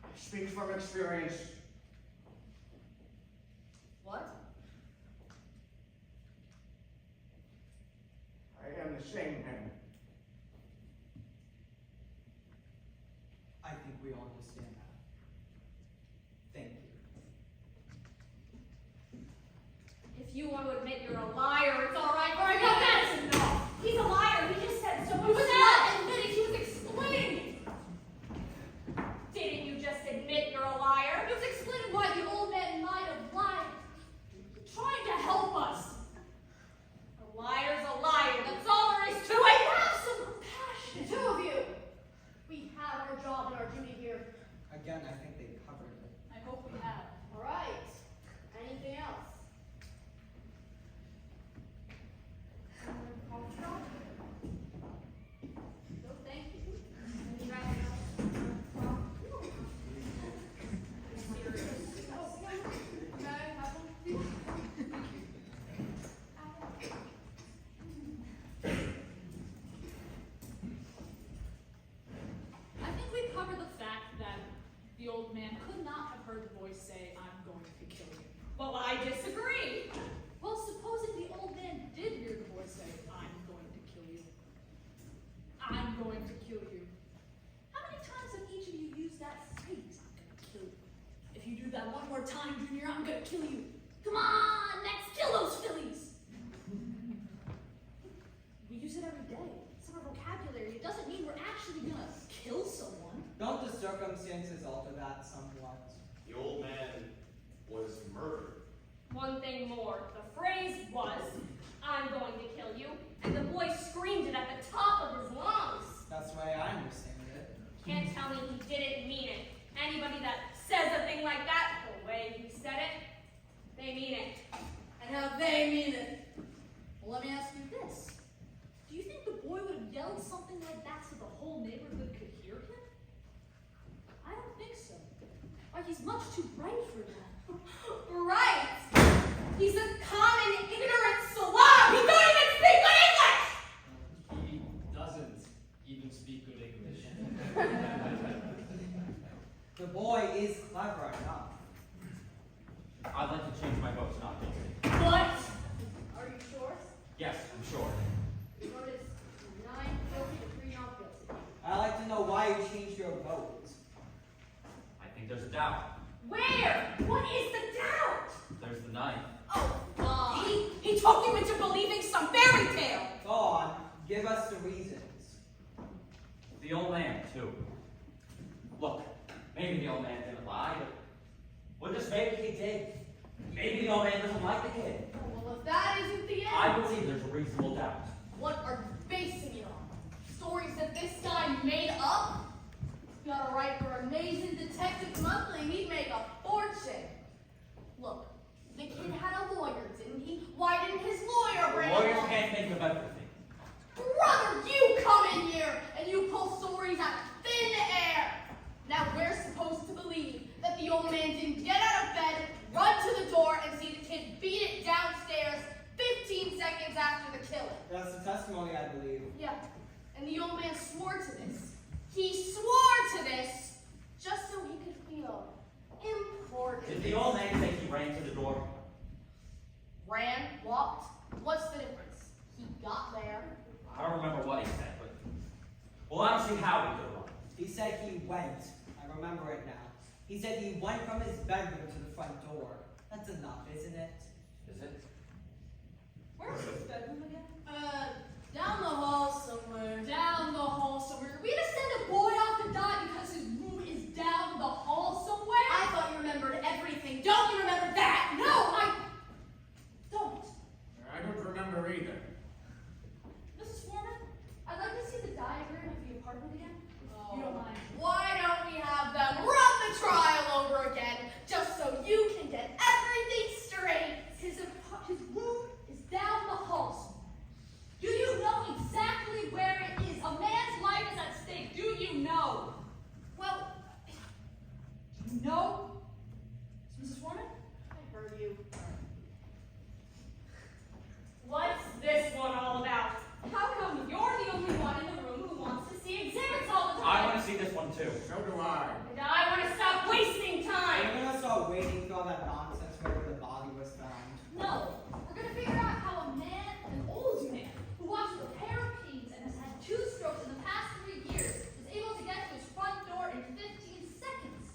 I speak from experience. What? I am the same man. I think we all understand that. Thank you. If you want to admit you're a liar, it's all right. All right, no, that's enough. He's a liar. He just said so. He was not admitting. He was explaining. Didn't you just admit you're a liar? He was explaining why the old man might have lied. Trying to help us. A liar's a liar. That's all there is to it. Have some compassion. The 2 of you. We have our job and our duty here. Again, I think they covered it. I hope we have. All right. Anything else? No, thank you. Any rationale? Okay, have one. I think we covered the fact that the old man could not have heard the voice say, "I'm going to kill you." Well, I disagree. Well, supposing the old man did hear the voice say, "I'm going to kill you. I'm going to kill you." How many times have each of you used that phrase, "I'm going to kill you"? If you do that one more time, Junior, I'm going to kill you. Come on, let's kill those fillies. We use it every day. It's our vocabulary. It doesn't mean we're actually going to kill someone. Don't the circumstances alter that somewhat? The old man was murdered. One thing more. The phrase was, "I'm going to kill you," and the boy screamed it at the top of his lungs. That's the way I understand it. Can't tell me he didn't mean it. Anybody that says a thing like that, the way he said it, they mean it. And how they mean it. Well, let me ask you this. Do you think the boy would have yelled something like that so the whole neighborhood could hear him? I don't think so. Why, he's much too bright for that. Right! He's a common, ignorant slob! He don't even speak good English! He doesn't even speak good English. The boy is clever enough. I'd like to change my vote to not guilty. What? Are you sure? Yes, I'm sure. The vote is 9 guilty to 3 not guilty. I'd like to know why you changed your vote. I think there's a doubt. Where? What is the doubt? There's the knife. Oh, he talked you into believing some fairy tale. Go on, give us the reasons. The old man, too. Look, maybe the old man didn't lie, but well, just maybe he did. Maybe the old man doesn't like the kid. Well, if that isn't the end, I believe there's a reasonable doubt. what are you basing it on? Stories that this guy made up? He's got to write for Amazing Detective Monthly. He'd make a fortune. Look, the kid had a Well, I don't see how he could run. He said he went. I remember it now. He said he went from his bedroom to the front door. That's enough, isn't it? Is it? Where's his bedroom again? Down the hall somewhere. Down the hall somewhere. Are we gonna send a boy off to die because his room is down the hall somewhere? I thought you remembered everything. Don't you remember that? No, I don't. I don't remember either. Mrs. Foreman, I'd like to see the diagram of the apartment again. If you don't mind. Why don't we have them run the trial over again, just so you can get everything straight? His room is down the hall somewhere. Do you know exactly where it is? A man's life is at stake. Do you know? Well, Do you know? Mrs. Foreman? I heard you. What's this one all about? How come you're the only one in the room who wants to see exhibits all the I time? want to see this one too. So do I. And I want to stop wasting We're time. gonna start waiting for all that nonsense where the body was found. No. We're gonna figure out how a man, an old man, who watches a pair of pains and has had 2 strokes in the past 3 years, is able to get to his front door in 15 seconds.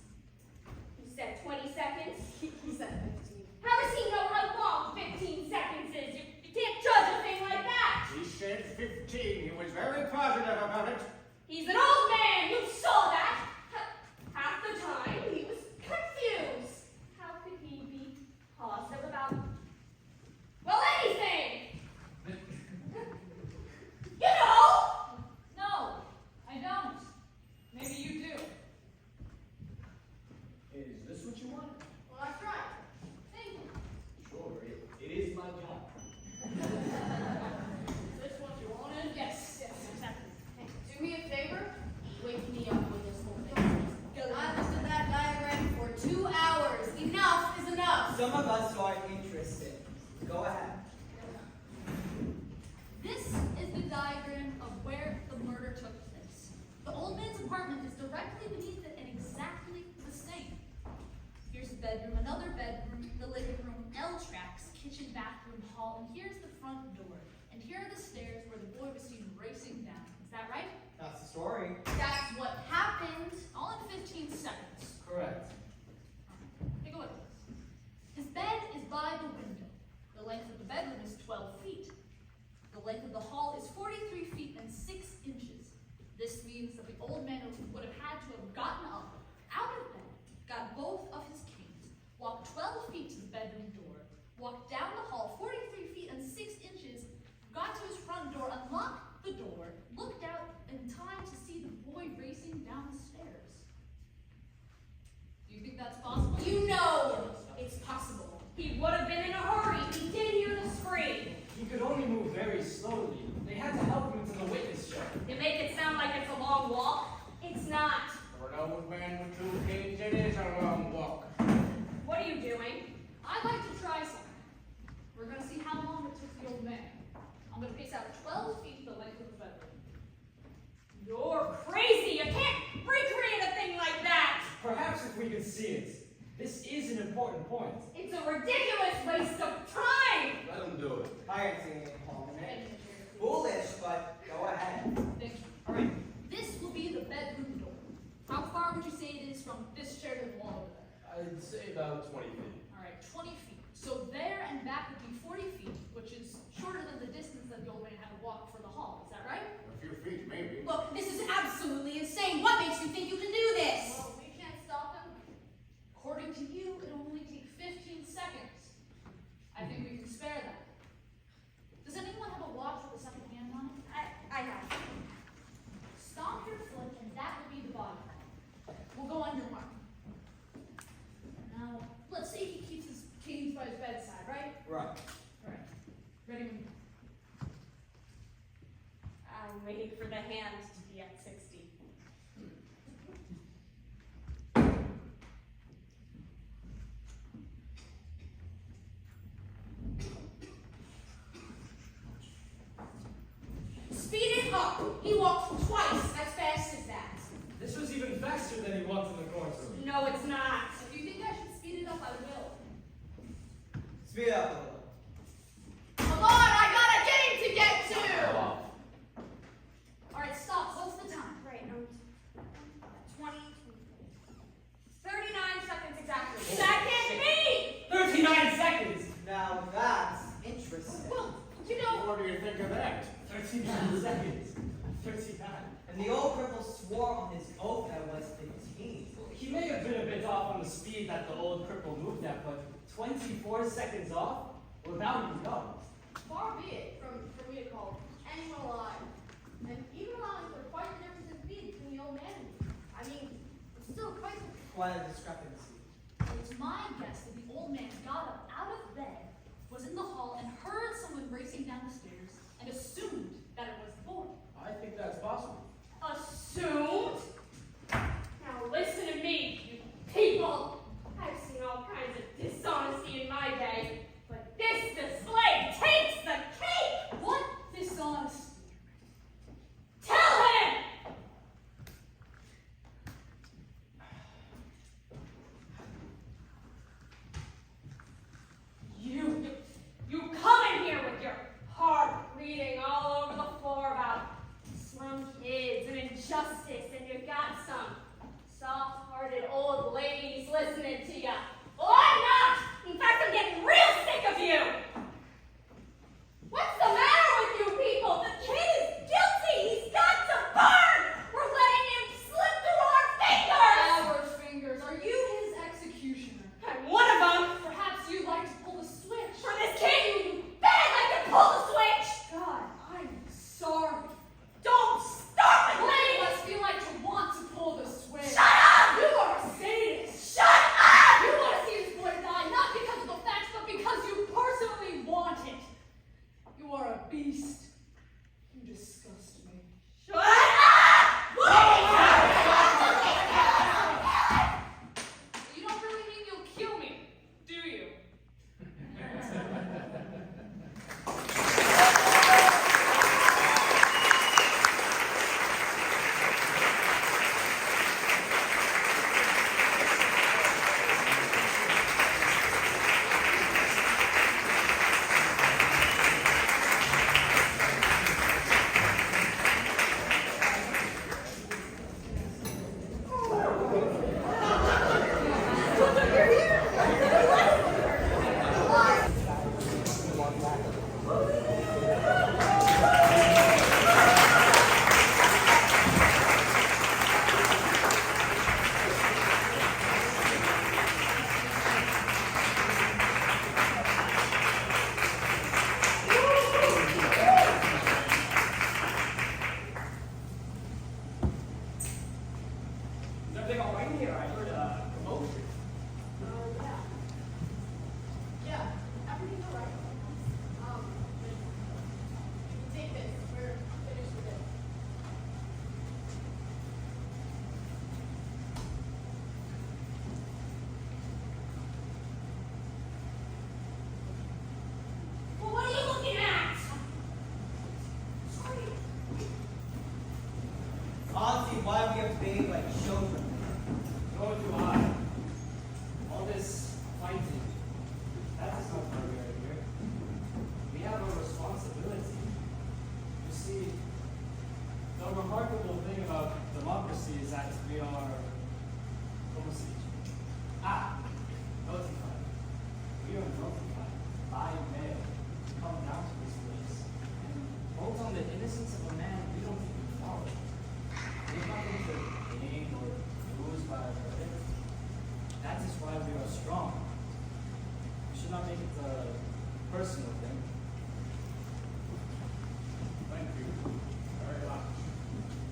You said 20 seconds? He said 15. How does he know how long 15 seconds is? You can't judge a thing like that. He said 15. He was very positive about it. He's an old man. You saw that. Half the time he was confused. How could he be positive about, well, anything? You know! No, I don't. Maybe you do. Is this what you want? Well, that's right. Thank you. Sure, it is my job. Is this what you wanted? Yes, exactly. Do me a favor. Wake me up when this whole thing is. I looked at that diagram for 2 hours. Enough is enough. Some of us are interested. Go ahead. This is the diagram of where the murder took place. The old man's apartment is directly beneath it and exactly the same. Here's a bedroom, another bedroom, the living room, L tracks, kitchen, bathroom, hall, and here's the front door. And here are the stairs where the boy was seen racing down. Is that right? That's the story. That's what happened, all in 15 seconds. Correct. Take a look at this. His bed is by the window. The length of the bedroom is 12 feet. The length of the hall is 43 feet and 6 inches. This means that the old man would have had to have gotten up, out of bed, got both of his canes, walked 12 feet to the bedroom door, walked down the hall 43 feet and 6 inches, got to his front door, unlocked the door, looked out in time to see the boy racing down the stairs. Do you think that's possible? You know it's possible. He would have been in a hurry. He did hear the scream. He could only move very slowly. They had to help him into the witness chair. You make it sound like it's a long walk. It's not. For an old man with 2 canes, it is a long walk. What are you doing? I'd like to try something. We're going to see how long it took the old man. I'm going to pace out 12 feet the length of the bedroom. You're crazy. You can't recreate a thing like that. Perhaps if we could see it. This is an important point. It's a ridiculous waste of time. Let him do it. I ain't seeing it, Paul. Foolish, but go ahead. Thank you. All right. This will be the bedroom door. How far would you say it is from this chair to the wall over there? I'd say about 20 feet. All right, 20 feet. So there and back would be 40 feet, which is shorter than the distance that the old man had to walk for the hall. Is that right? A few feet, maybe. Look, this is absolutely insane. What makes you think you can do this? Well, we can't stop him. According to you, it'll only take 15 seconds. I think we can spare that. Does anyone have a watch with a second hand on it? I have. Stomp your foot, and that will be the body. We'll go on your mark. Now, let's say he keeps his canes by his bedside, right? Right. All right. Ready when you are. I'm waiting for the hand to be at 60. Speed it up. He walked twice as fast as that. This was even faster than he walked in the courtroom. No, it's not. If you think I should speed it up, I will. Speed it up a little. Come on, I got a game to get to. All right, stop. What's the time? Colonel swore on his oath that I was 15. He may have been a bit off on the speed that the old cripple moved at, but 24 seconds off? Well, now you know. Far be it from me to call anyone alive. And even allowing for quite the difference in speed between the old man and me. I mean, it's still Quite a discrepancy. It's my guess that the old man got up out of bed, was in the hall, and heard someone racing down the stairs, and assumed that it was the boy. I think that's possible. Assumed? Now listen to me, you people. I've seen all kinds of dishonesty in my day, but this display takes the cake! What dishonesty? Tell him! You come in here with your hard reading all over the floor about slum kids and injustice, and you've got some soft-hearted old ladies listening to you. Well, I'm not! In fact, I'm getting real sick of you! What's the matter with you people? The kid is guilty! He's got to burn! We're letting him slip through our fingers! Our fingers. Are you his executioner? I'm one of them! Perhaps you'd like to pull the switch. For this kid, you bet I'd like to pull the switch! God, I'm sorry. Don't start with What me! must feel like to want to pull the switch? Shut up! You are a sadist. Shut up! You want to see this boy die, not because of the facts, but because you personally want it. You are a beast. You disgust me. Shut up! You don't really think you'll kill me, do you? Is everything all right here? I heard a commotion. Yeah, everything's alright. Take this. We're finished with it. Well, what are you looking at? Sorry. Honestly, why we are behaved like children? Nor do I. All this fighting, that is not why we are here. We have a responsibility. You see, the remarkable thing about democracy is that we are almost notified. We are notified by mail to come down to this place and vote on the innocence of a man we don't even follow. We're not going to gain or lose by our verdict. That is why we are strong. We should not make it a personal thing. Thank you very much.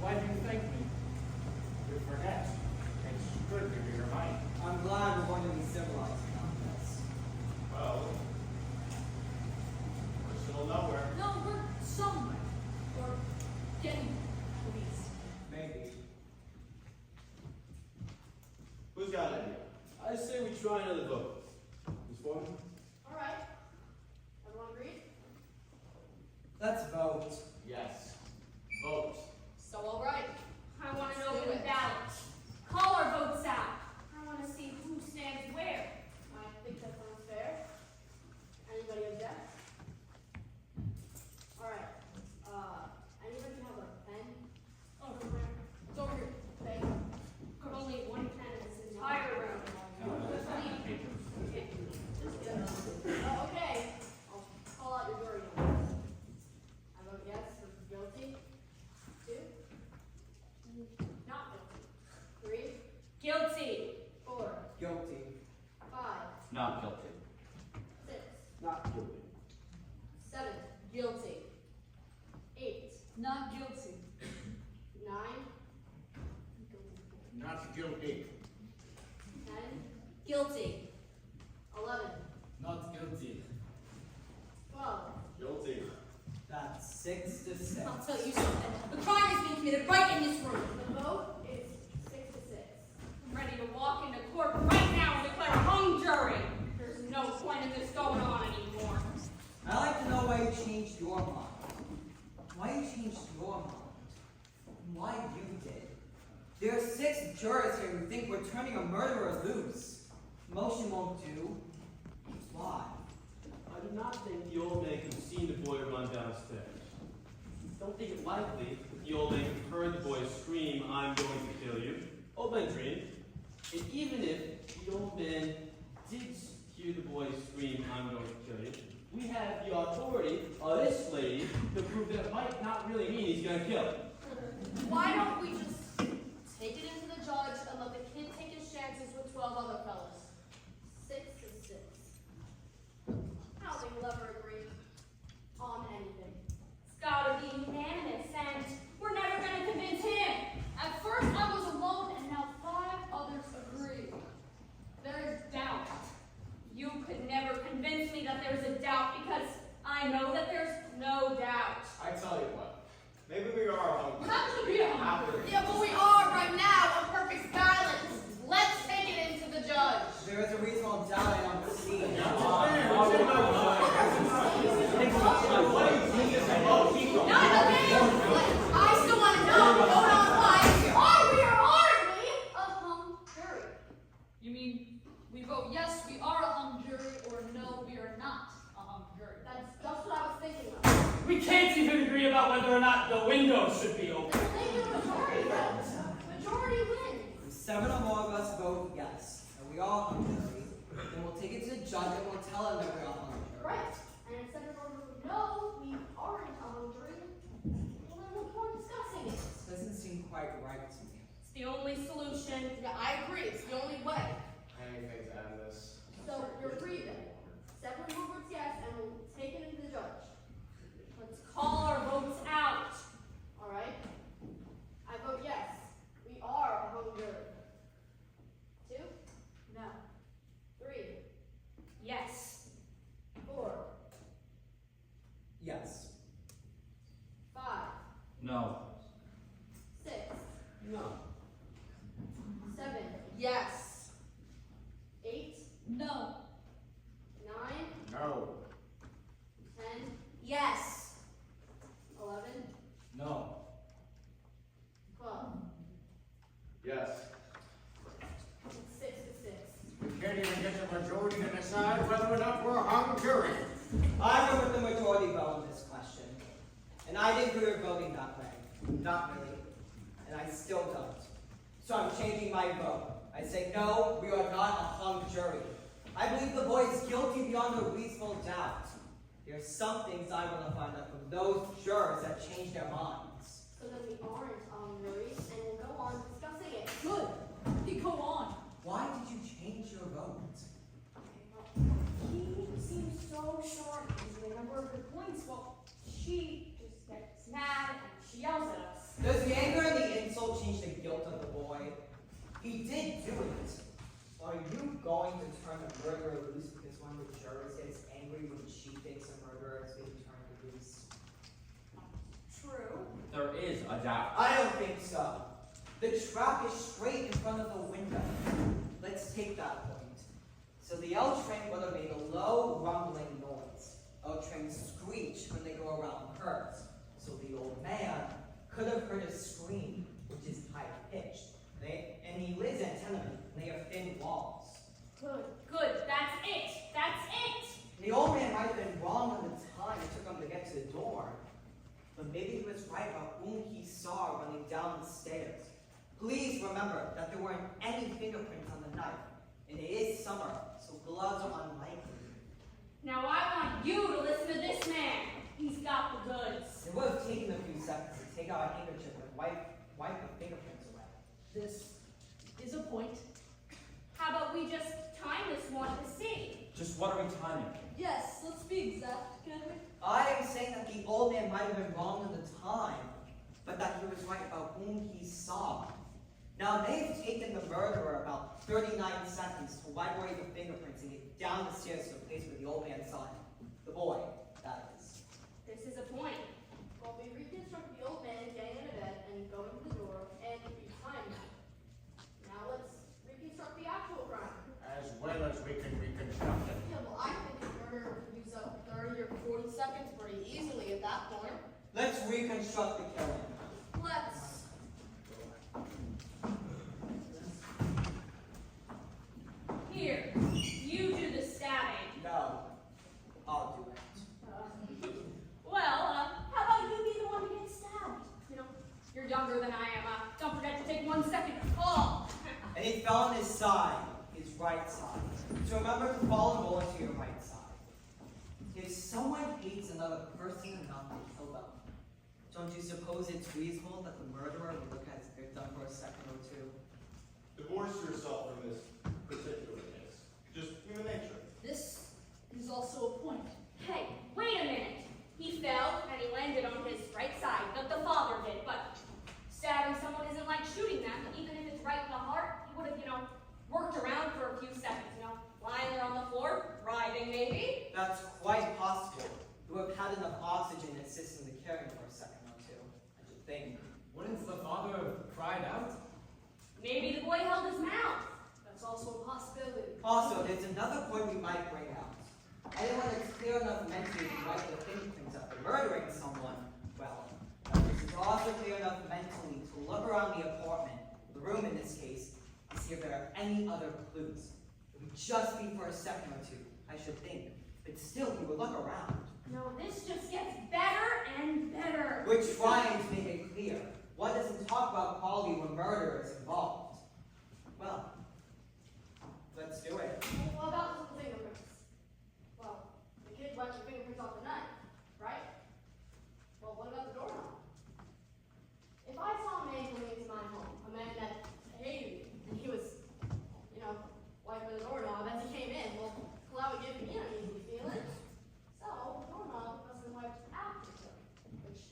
Why do you thank me? You forget. It's good to be reminded. I'm glad we're going to be civilized now. Yes. Well, we're still nowhere. No, we're somewhere. Or getting there, at least. Maybe. Who's got an idea? I say we try another vote. Ms. Foreman? Alright. Everyone agreed? Let's vote. Yes. Vote. So alright. I want to Let's know do the it. ballot. Call our votes out. I want to see who stands where. I think that sounds fair. Anybody object? Alright. Anybody have a pen? Over there. It's over here. Thank you. Could only one pen in this entire room. Just leave. Just get not guilty. 10. Guilty. 11. Not guilty. 12. Guilty. That's 6 to 6. I'll tell you something. The crime is being committed right in this room. The vote is 6 to 6. I'm ready to walk into court right now and declare a hung jury. There's no point in this going on anymore. I'd like to know why you changed your mind. Why you changed your mind. And why you did. There are 6 jurors here who think we're turning a murderer loose. Motion won't do. Why? I do not think the old man could have seen the boy run downstairs. Don't think it likely that the old man could have heard the boy scream, "I'm going to kill you." Old man dreamed. And even if the old man did hear the boy scream, "I'm going to kill you," we have the authority of this lady to prove that it might not really mean he's going to kill her. Why don't we just take it into the judge and let the kid take his chances with 12 other fellas? 6 to 6. I don't think we'll ever agree on anything. It's gotta be unanimous, and we're never gonna convince him. At first I was alone, and now 5 others agree. There is doubt. You could never convince me that there's a doubt because I know that there's no doubt. I tell you what, maybe we are hungry. How could we After Yeah, but we are right now on perfect balance. Let's take it into the judge. There is a reasonable doubt I don't see. I still want to know. Vote on why. Are we or aren't we a hung jury? You mean we vote yes, we are a hung jury, or no, we are not a hung jury? That's just what I was thinking of. We can't even agree about whether or not the windows should be open. Then make it a majority vote. Majority wins. If 7 or more of us vote yes, and we are a hung jury, then we'll take it to the judge and we'll tell him that we are a hung jury. Right. And if seven voters would no, we aren't a hung jury, well, then no point discussing it. This doesn't seem quite right to me. It's the only solution. Yeah, I agree. It's the only way. Anything to end this. So you're agreed then. 7 votes yes, and we'll take it into the judge. Let's call our votes out. All right. I vote yes. We are a hung jury. 2? No. 3. Yes. 4. Yes. 5. No. 6. No. 7. Yes. 8. No. 9. No. 10. Yes. 11. No. 12. Yes. It's 6 to 6. We can't even get the majority to decide whether or not we're a hung jury. I go with the majority vote on this question. And I didn't agree with voting that way. Not really. And I still don't. So I'm changing my vote. I say no, we are not a hung jury. I believe the boy is guilty beyond a reasonable doubt. There are some things I want to find out from those jurors that change their minds. So then we aren't a hung jury, and we'll go on discussing it. Good. You go on. Why did you change your vote? He seems so sharp. He's made a number of good points. Well, she just gets mad and she yells at us. Does the anger and the insult change the guilt of the boy? He did do it. Are you going to turn a murderer loose because one of the jurors gets angry when she thinks a murderer is being turned loose? True. There is a doubt. I don't think so. The trap is straight in front of the window. Let's take that point. So the L train would have made a low rumbling noise. L trains screech when they go around curves. So the old man could have heard a scream, which is high pitched. And he lives in a tenement, and they have thin walls. Good. Good. That's it. That's it. The old man might have been wrong on the time it took him to get to the door. But maybe he was right about whom he saw running down the stairs. Please remember that there weren't any fingerprints on the knife. And it is summer, so gloves are unlikely. Now I want you to listen to this man. He's got the goods. It would have taken a few seconds to take out a handkerchief and wipe the fingerprints away. This is a point. How about we just time this one to see? Just what are we timing? Yes, let's be exact, can we? I am saying that the old man might have been wrong at the time, but that he was right about whom he saw. Now, they've taken the murderer about 39 seconds to wipe away the fingerprints and get down the stairs to the place where the old man saw him. The boy, that is. This is a point. Well, we reconstruct the old man getting in a bed and going to the door and behind him. Now let's reconstruct the actual crime. As well as we can reconstruct it. Yeah, well, I think the murderer could use up 30 or 40 seconds pretty easily at that point. Let's reconstruct the killing. Let's. Here, you do the stabbing. No, I'll do it. How about you be the one to get stabbed? You know, you're younger than I am. Don't forget to take 1 second to fall. And he fell on his side, his right side. So remember to fall and roll into your right side. If someone hates another person enough to kill them, don't you suppose it's reasonable that the murderer would look at his victim for a second or two? Divorce yourself from this particular case. Just human nature. This is also a point. Hey, wait a minute. He fell and he landed on his right side. The father did, but stabbing someone isn't like shooting them. Even if it's right in the heart, he would have, worked around for a few seconds, lying there on the floor, writhing maybe. That's quite possible. You would have had enough oxygen to assist in the killing for a second or two, I should think. Wouldn't the father have cried out? Maybe the boy held his mouth. That's also a possibility. Also, there's another point we might bring out. Anyone that's clear enough mentally to wipe the fingerprints after murdering someone, well, this is also clear enough mentally to look around the apartment, the room in this case, to see if there are any other clues. It would just be for a second or two, I should think. But still, we would look around. No, this just gets better and better. We're trying to make it clear. One doesn't talk about quality when murder is involved. Well, let's do it. What about the fingerprints? Well, the kid wiped the fingerprints off the knife, right? Well, what about the doorknob? If I saw a man coming into my home, a man that hated me, and he was, wiping the doorknob as he came in, well, that would give me an uneasy feeling. So, the doorknob must have been wiped after him, which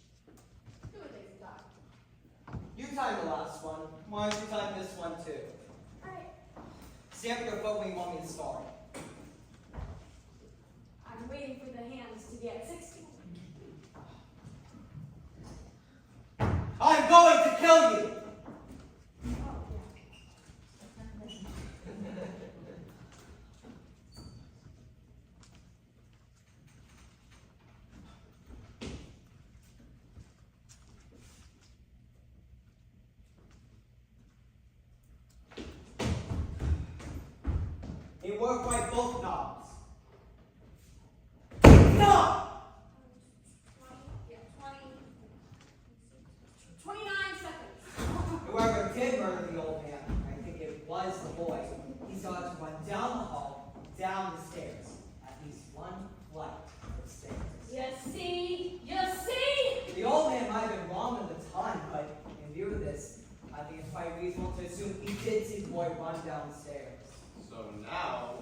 would take some time. You time the last one. Why don't you time this one too? Alright, Stand with your foot when you want me to start. I'm waiting for the hands to get 60. I'm going to kill you! It worked like both knobs. Stop! 29 seconds. Whoever did murder the old man, I think it was the boy. He started to run down the hall, down the stairs. At least one flight of stairs. You see? You see? The old man might have been wrong at the time, but in view of this, I think it's quite reasonable to assume he did see the boy run down the stairs. So now,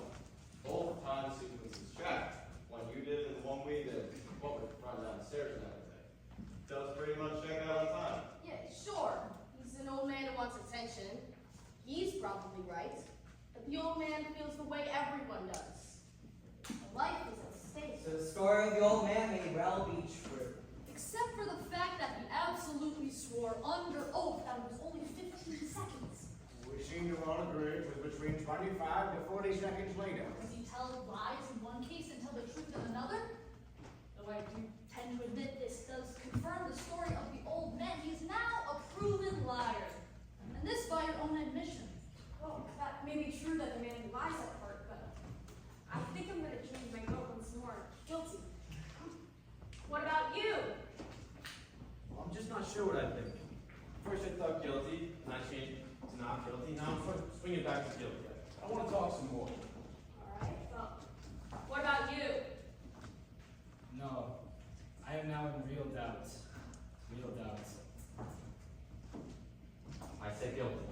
both time sequences check. One you did and one we did. What with run down the stairs and everything. Does pretty much check out on time. Yeah, sure. He's an old man who wants attention. He's probably right. But the old man feels the way everyone does. Life is at stake. So the story of the old man may well be true. Except for the fact that he absolutely swore under oath that it was only 15 seconds. We seem to all agree it was between 25 to 40 seconds later. Does he tell lies in one case and tell the truth in another? Though I do tend to admit this does confirm the story of the old man. He is now a proven liar. And this by your own admission. Well, that may be true that the man lies at heart, but I think I'm going to change my vote once more. Guilty. What about you? Well, I'm just not sure what I think. First I thought guilty, and I changed it to not guilty. Now I'm swinging back to guilty. I want to talk some more. Alright, well, what about you? No. I am now in real doubt. Real doubt. I say guilty.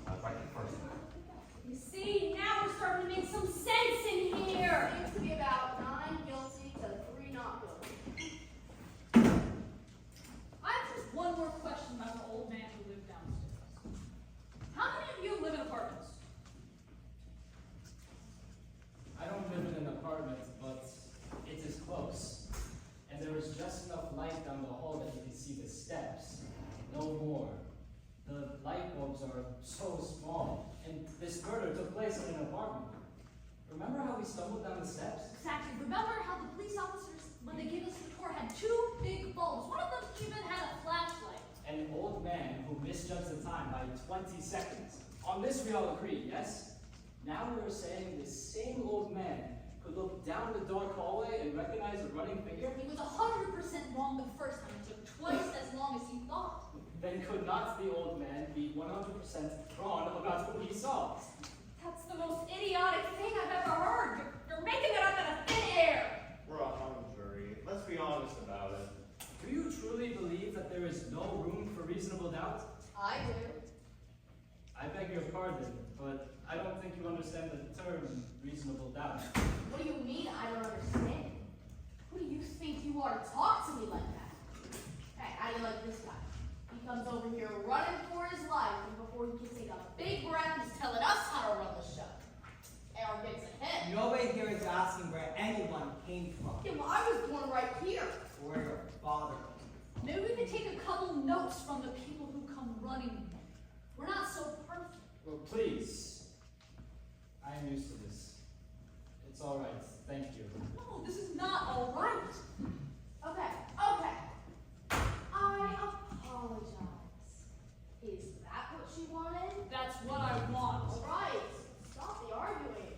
I was right the first time. You see, now we're starting to make some sense in here. Seems to be about 9 guilty to 3 not guilty. I have just one more question about the old man who lived downstairs. bulbs are so small, and this murder took place in an apartment. Remember how we stumbled down the steps? Exactly. Remember how the police officers, when they gave us the tour, had 2 big bulbs. One of them even had a flashlight. An old man who misjudged the time by 20 seconds. On this we all agree, yes? Now we are saying this same old man could look down the dark hallway and recognize a running figure? He was 100% wrong the first time. It took twice as long as he thought. Then could not the old man be 100% wrong about who he saw? That's the most idiotic thing I've ever heard. You're making it up out of thin air. We're a hung jury. Let's be honest about it. Do you truly believe that there is no room for reasonable doubt? I do. I beg your pardon, but I don't think you understand the term reasonable doubt. What do you mean I don't understand? Who do you think you are to talk to me like that? Hey, how do you like this guy? He comes over here running for his life, and before he can take a big breath, he's telling us how to run the show. Arrogance ahead. Nobody here is asking where anyone came from. Yeah, well, I was born right here. Where your father came Maybe we can take a couple notes from the people who come running. We're not so perfect. Well, please. I am used to this. It's all right. Thank you. No, this is not all right. Okay, okay. I apologize. Is that what you wanted? That's what I want. All right, stop the arguing.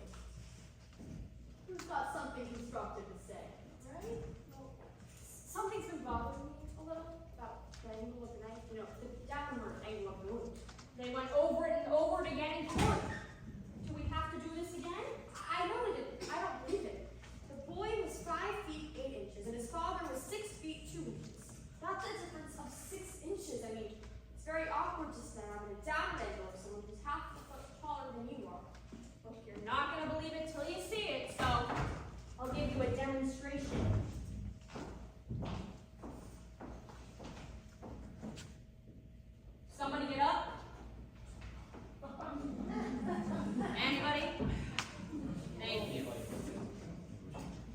Who's got something constructive to say, right? Well, something's been bothering me a little about the angle of the knife. You know, the downward angle of the wound. They went over it and over it again in court. Do we have to do this again? I know we didn't. I don't believe it. The boy was 5 feet 8 inches, and his father was 6 feet 2 inches. That's a difference of 6 inches. I mean, it's very awkward to stab at a down angle of someone who's half a foot taller than you are. Look, you're not going to believe it till you see it, so I'll give you a demonstration. Somebody get up. Anybody? Thank you.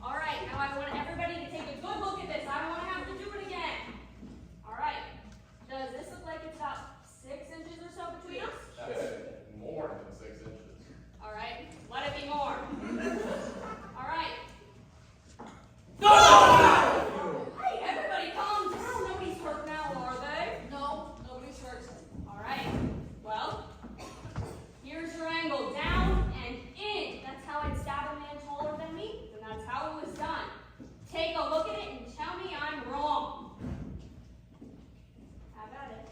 All right, now I want everybody to take a good look at this. I don't want to have to do it again. All right. Does this look like it's about 6 inches or so between us? That's more than 6 inches. All right. Let it be more. All right. Hey, everybody calm down. Nobody's hurt now, are they? No, nobody's hurt. All right. Well, here's your angle, down and in. That's how I'd stab a man taller than me, and that's how it was done. Take a look at it and tell me I'm wrong. Have at it.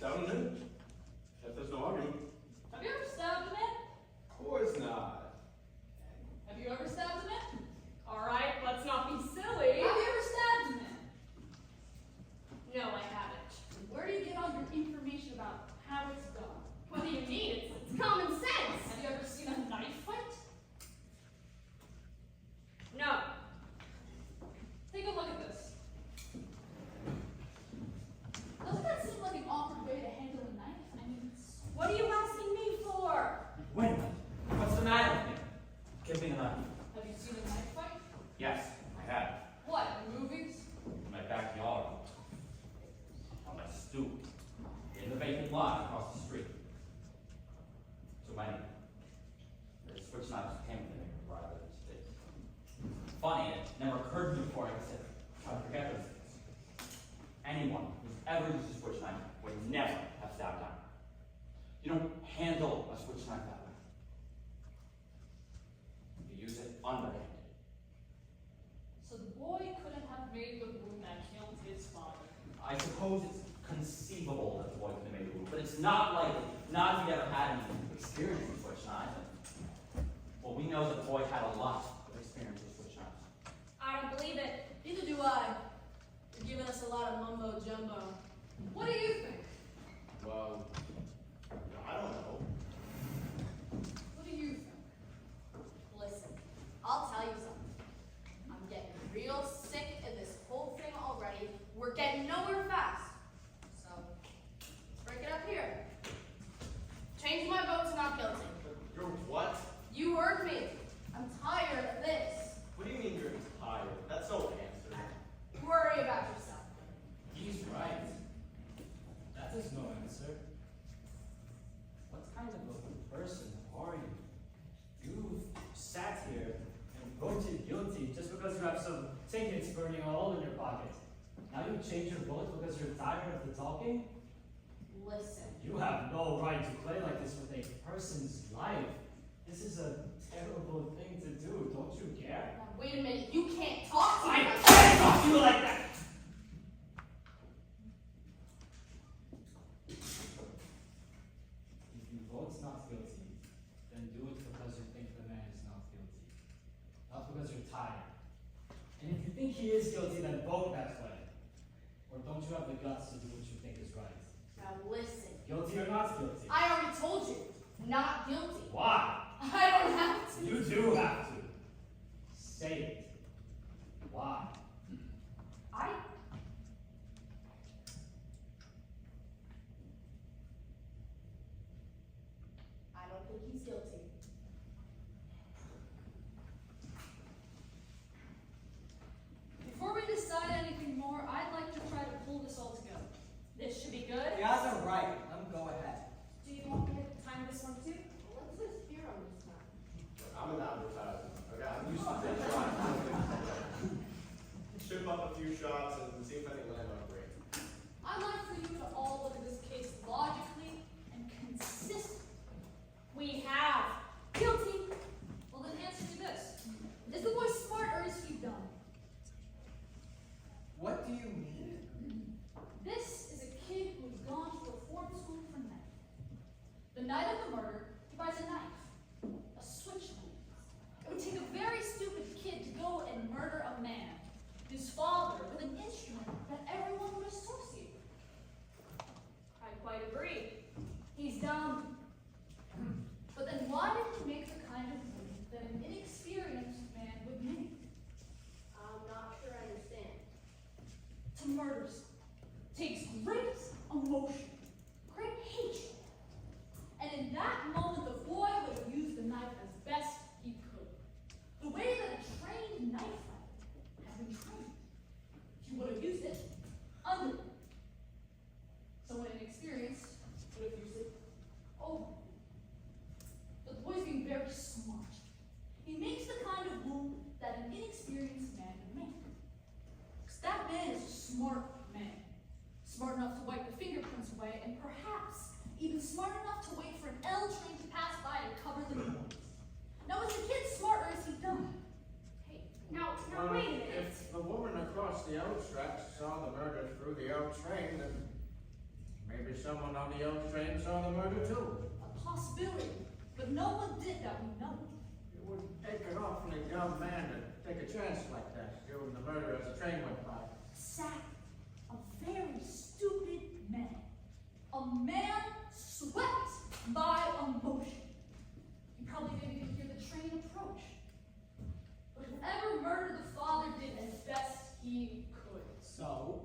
Down in it? If there's no argument. Have you ever stabbed a man? Of course not. Have you ever stabbed a man? All right, let's not be Have silly. you ever stabbed a man? No, I haven't. Where do you get all your information about how it's done? What do you mean? It's common sense. Have you ever seen a knife fight? No. Take a look at this. Doesn't that seem like an awkward way to handle a knife? I mean, it's... What are you asking me for? Wait a minute. What's the matter with me? Give me a knife. Have you seen a knife fight? Yes, I have. What, in movies? In my backyard. On my stoop. In the vacant lot across the street. So my switch knives came with the neighborhood rather than sticks. Funny, it never occurred to me before I said, try to forget those things. Anyone who's ever used a switch knife would never have stabbed down. You don't handle a switch knife that way. You use it underhanded. So the boy couldn't have made the wound that killed his father. I suppose it's conceivable that the boy could have made the move, but it's not likely. Not if he ever had any experience with switch knives. Well, we know that the boy had a lot of experience with switch knives. I don't believe it. Neither do I. You're giving us a lot of mumbo jumbo. What do you think? Well, I don't know. What do you think? Listen, I'll tell you something. I'm getting real sick of this whole thing already. We're getting nowhere fast. So, let's break it up here. Change my vote to not guilty. You're what? You heard me. I'm tired of this. What do you mean you're tired? That's no answer. Worry about yourself. you change your vote because you're tired of the talking? Listen. You have no right to play like this with a person's life. This is a terrible thing to do, don't you care? Now, wait a minute, you can't talk to me I like can't talk to you like that! If you vote not guilty, then do it because you think the man is not guilty. Not because you're tired. And if you think he is guilty, then vote that way. Or don't you have the guts to do what you think is right? Now listen. Guilty or not guilty? I already told you, not guilty. Why? I don't have to. You do have to. Say it. Why? I don't think he's guilty. Before we decide anything more, I'd like to try to pull this all together. This should be good. You guys are right. Let him go ahead. Do you want me to time this one too? Let's just hear him this time. I'm an advertiser. Okay, I'm used to big shots. Ship up a few shots and see if I can land on a break. I'd like for you to all look at this case logically and consistently. We have. Guilty. Well, then answer me this. Is the boy smart or is he dumb? What do you mean? This is a kid who has gone to reform school for men. The night of the murder, he buys a knife. A switch knife. It would take a very stupid kid to go and murder a man, his father, with an instrument that everyone would associate with. I quite agree. He's dumb. But then why did he make the kind of move that an inexperienced man would make? I'm not sure I understand. To murder someone takes great emotion, great hatred. And in that moment, the boy would have used the knife as best he could. The way that a trained knife fighter has been trained. He would have used it under. Someone inexperienced would have used it over. The boy's being very smart. He makes the kind of move that an inexperienced man would make. Because that man is a smart man. Smart enough to wipe the fingerprints away, and perhaps even smart enough to wait for an L train to pass by and cover the noise. Now, is the kid smart or is he dumb? Hey, now wait a minute. If the woman across the L tracks saw the murder through the L train, then maybe someone on the L train saw the murder too. A possibility. But no one did that we know. It would take an awfully dumb man to take a chance like that, doing the murder as the train went by. Exactly. A very stupid man. A man swept by emotion. He probably didn't even hear the train approach. But whoever murdered the father did as best he could. So?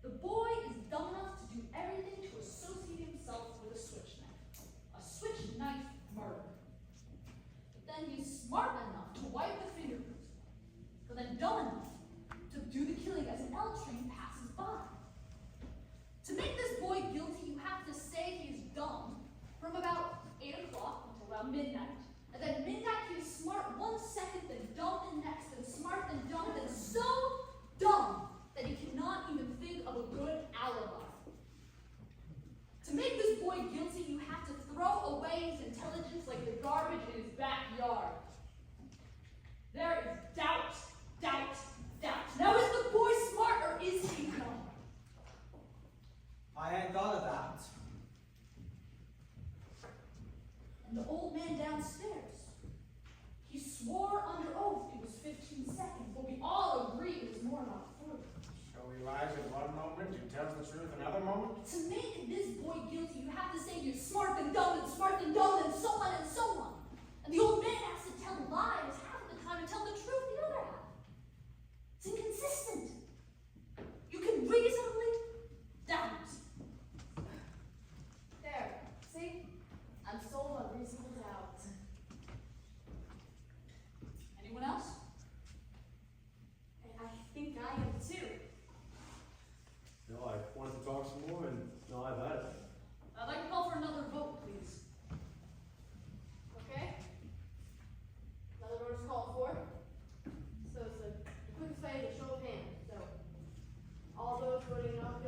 The boy is dumb enough to do everything to associate himself with a switch knife. A switch knife murder. But then he's smart enough to wipe the fingerprints. But then dumb enough to do the killing as an L train passes by. To make this boy guilty, you have to say he's dumb from about 8 o'clock until around midnight. And then midnight he is smart 1 second, then dumb the next, then smart, then dumb, then so dumb that he cannot even think of a good alibi. To make this boy guilty, you have to throw away his intelligence like the garbage in his backyard. There is doubt, doubt, doubt. Now is the boy smart or is he dumb? I hadn't thought of that. And the old man downstairs, he swore under oath it was 15 seconds, but we all agree it was more like 40. So he lies in one moment and tells the truth another moment? To make this boy guilty, you have to say he's smart and dumb and smart and dumb and so on and so on. And the old man has to tell lies half the time and tell the truth the other half. It's inconsistent. You can reasonably doubt. There, see? I'm sold on reasonable doubt. Anyone else? I think I am too. No, I wanted to talk some more, and no, I've had it. I'd like to call for another vote, please. Okay?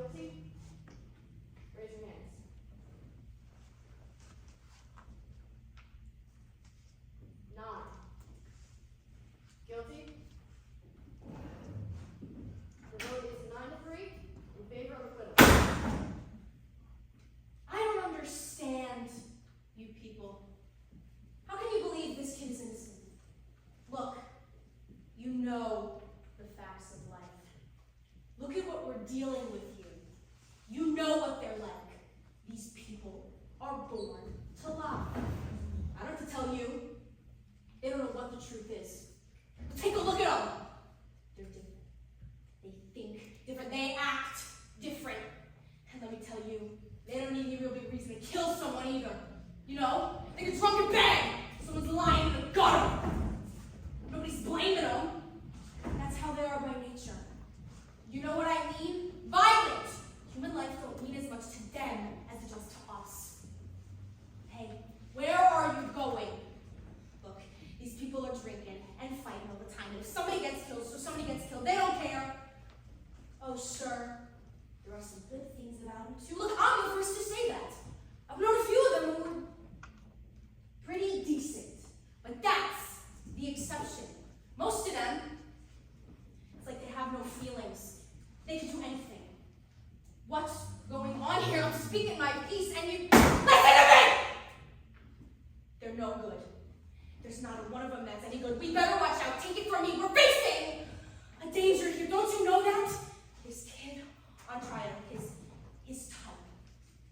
guilty? Raise your hands. Nine. Guilty? The vote is 9-3 in favor of acquittal. I don't understand you people. How can you believe this kid is innocent? Look, you know the facts of life. Look at what we're dealing with here. You know what they're like. These people are born to lie. I don't have to tell you. They don't know what the truth is. Take a look at them. They're different. They think different. They act different. And let me tell you, they don't need any real big reason to kill someone either. You know? They get drunk and bang. Someone's lying in the gutter. Nobody's blaming them. That's how they are by nature. You know what I mean? Violent. Human life don't mean as much to them as it does to us. Hey, where are you going? Look, these people are drinking and fighting all the time. And if somebody gets killed, so somebody gets killed. They don't care. Oh, sure. There are some good things about him, too. Look, I'm the first to say that. I've known a few of them who were pretty decent. But that's the exception. Most of them, it's like they have no feelings. They can do anything. What's going on here? I'm speaking my piece and you listen to me! They're no good. There's not one of them that's any good. We better watch out. Take it from me. We're facing a danger here. Don't you know that? This kid on trial, his type.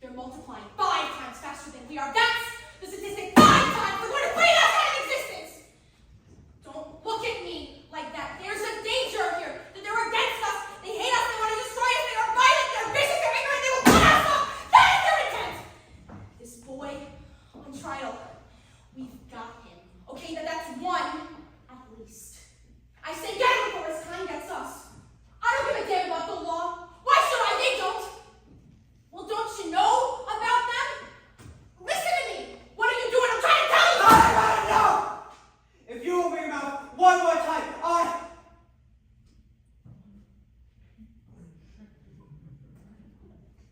They're multiplying 5 times faster than we are. That's the statistic. 5 times! We're going to bring us out of existence! Don't look at me like that. There's a danger here. That they're against us. They hate us. They want to destroy us. They are violent. They're vicious. They're ignorant. They will cut us off. That is their intent. This boy on trial, we've got him. Okay, that's one at least. I say get him before his time gets us. I don't give a damn about the law. Why should I? They don't. Well, don't you know about them? Listen to me. What are you doing? I'm trying to tell you. No! If you open your mouth one more time,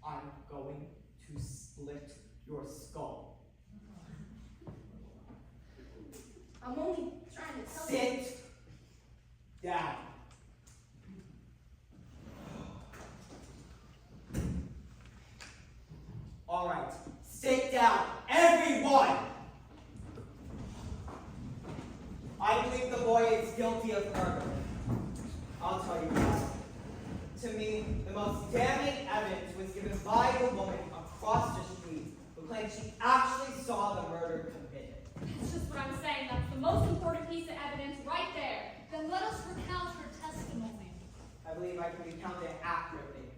I'm going to split your skull. I'm only trying to tell you. Sit down. All right, sit down, everyone. I believe the boy is guilty of murder. I'll tell you why. To me, the most damning evidence was given by the woman across the street who claimed she actually saw the murder committed. That's just what I'm saying. That's the most important piece of evidence right there. Then let us recount her testimony. I believe I can recount it accurately.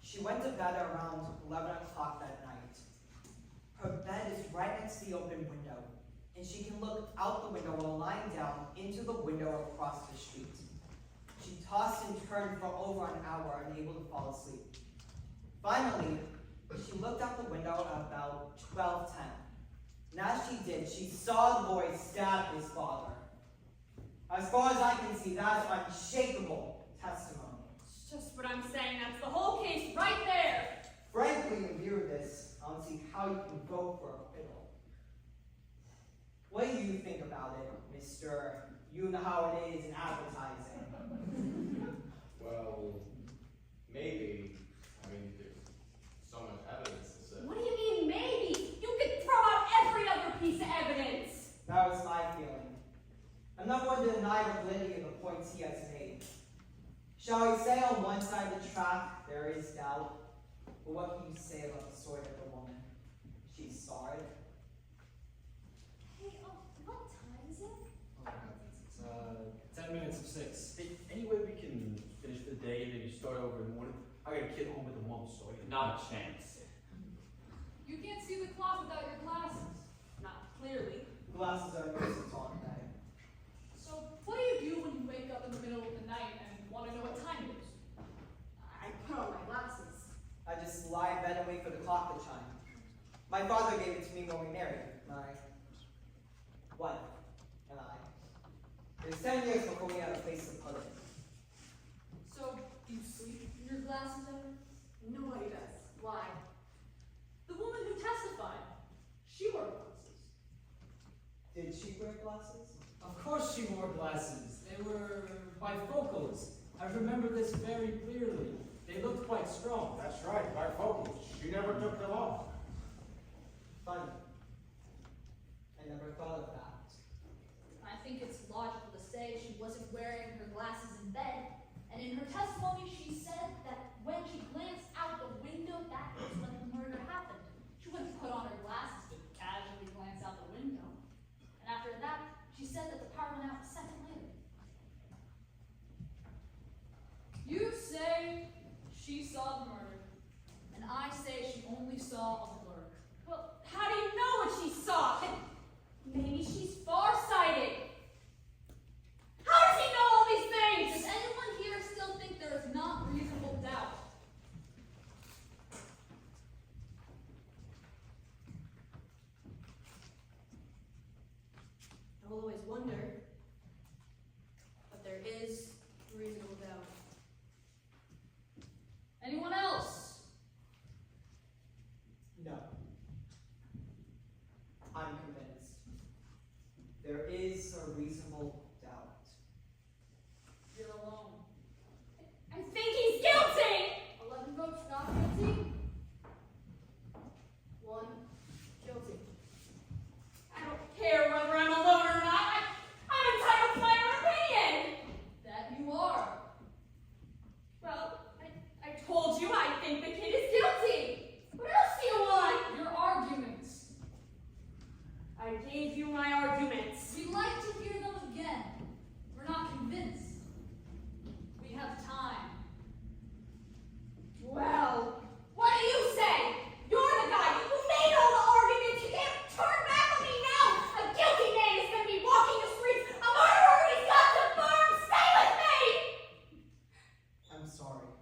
She went to bed around 11 o'clock that night. Her bed is right next to the open window, and she can look out the window while lying down into the window across the street. She tossed and turned for over an hour, unable to fall asleep. Finally, she looked out the window at about 12:10. And as she did, she saw the boy stab his father. As far as I can see, that is unshakable testimony. It's just what I'm saying. That's the whole case right there. Frankly, in view of this, I don't see how you can vote for acquittal. What do you think about it, Mr. You know how it is in advertising? Well, maybe. I mean, there's so much evidence to say. What do you mean, maybe? You could throw out every other piece of evidence. That was my feeling. I'm not going to deny the validity of the points he has made. Shall we say on one side of the track, there is doubt, but what can you say about the story of the woman? She saw it. Hey, what time is it? It's 10 minutes of 6. Hey, any way we can finish the day and maybe start over in the morning? I got a kid home with a mom, so I Not a chance. You can't see the clock without your glasses. Not clearly. Glasses are used to talk today. So, what do you do when you wake up in the middle of the night and want to know what time it is? I put on my glasses. I just lie in bed and wait for the clock to chime. My father gave it to me when we married. My wife and I. It was 10 years before we had a place to put it. So, do you sleep in your glasses ever? glasses. They were bifocals. I remember this very clearly. They looked quite strong. That's right, bifocals. She never took them off. Funny. I never thought of that. I think it's logical to say she wasn't wearing her glasses in bed, and in her testimony she said that when she glanced out the window, that was when the murder happened. She wouldn't put on her glasses to casually glance out the window. And after that, she said that the power went out a second later. You say she saw the murder, and I say she only saw a blur. Well, how do you know what she saw? Maybe she's farsighted. How does he know all these things? Does anyone here still think there is not reasonable doubt? I will always wonder, but there is reasonable doubt. Anyone else? No. I'm convinced. There is a reasonable doubt. You're alone. I think he's guilty! 11 votes not guilty. 1 guilty. I don't care whether I'm alone or not. I'm entitled to my own opinion. That you are. Well, I told you I think the kid is guilty. What else do you want? Your arguments. I gave you my arguments. We'd like to hear them again. We're not convinced. We have time. Well, what do you say? You're the guy who made all the arguments. You can't turn back on me now. A guilty man is going to be walking the streets. A murderer is got to burn. Stay with me. I'm sorry.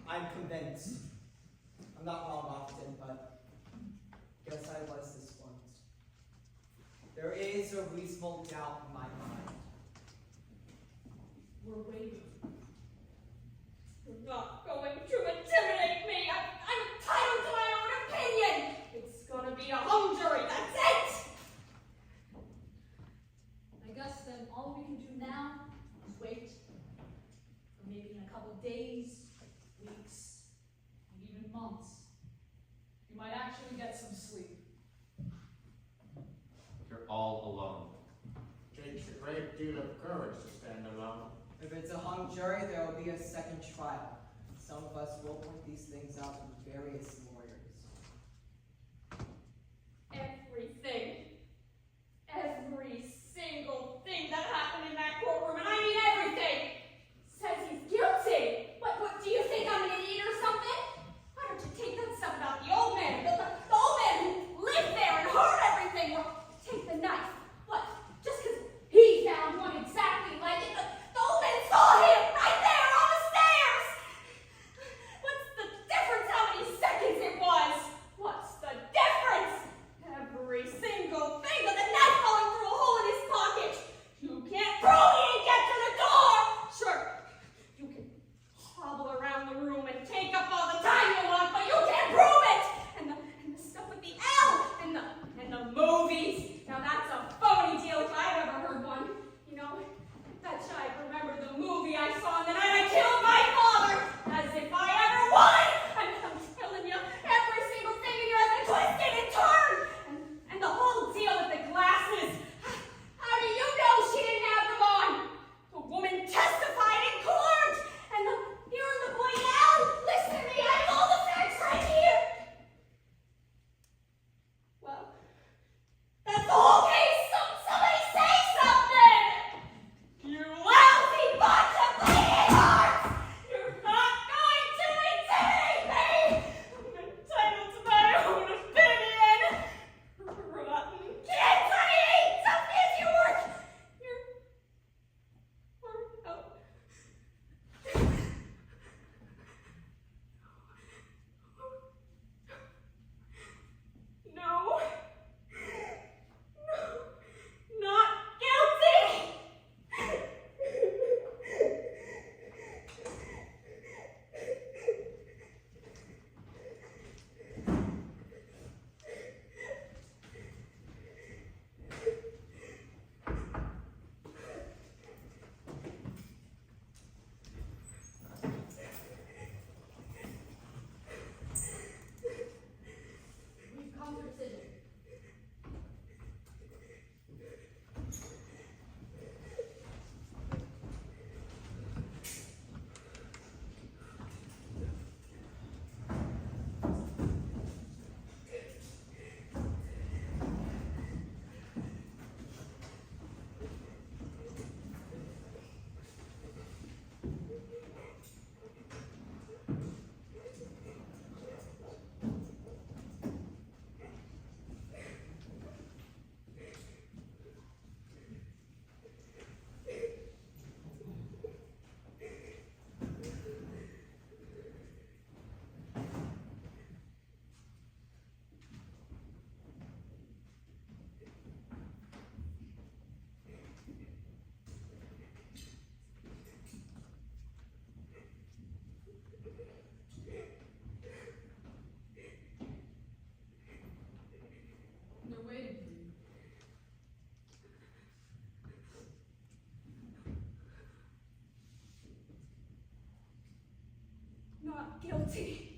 I'm convinced. I'm not wrong often, but guess I was this once. There is a reasonable doubt in my mind. We're waiting. You're not going to intimidate me. I'm entitled to my own opinion. It's going to be a hung jury. That's it. I guess then all we can do now is wait. Or maybe in a couple days, weeks, and even months, you might actually get some sleep. You're all alone. Takes a great deal of courage to stand alone. If it's a hung jury, there will be a second trial. Some of us will point these things out to various lawyers. Everything. Every single thing that happened in that courtroom, and I mean everything, says he's guilty. What do you think, I'm an idiot or something? Why don't you take that stuff about the old man, the old man who lived there and heard everything? Or take the knife. What? Just because he found one exactly like it, the old man saw him right there on the stairs. What's the difference how many seconds it was? What's the difference? Every single thing, but the knife falling through a hole in his pocket. You can't prove he ain't not guilty.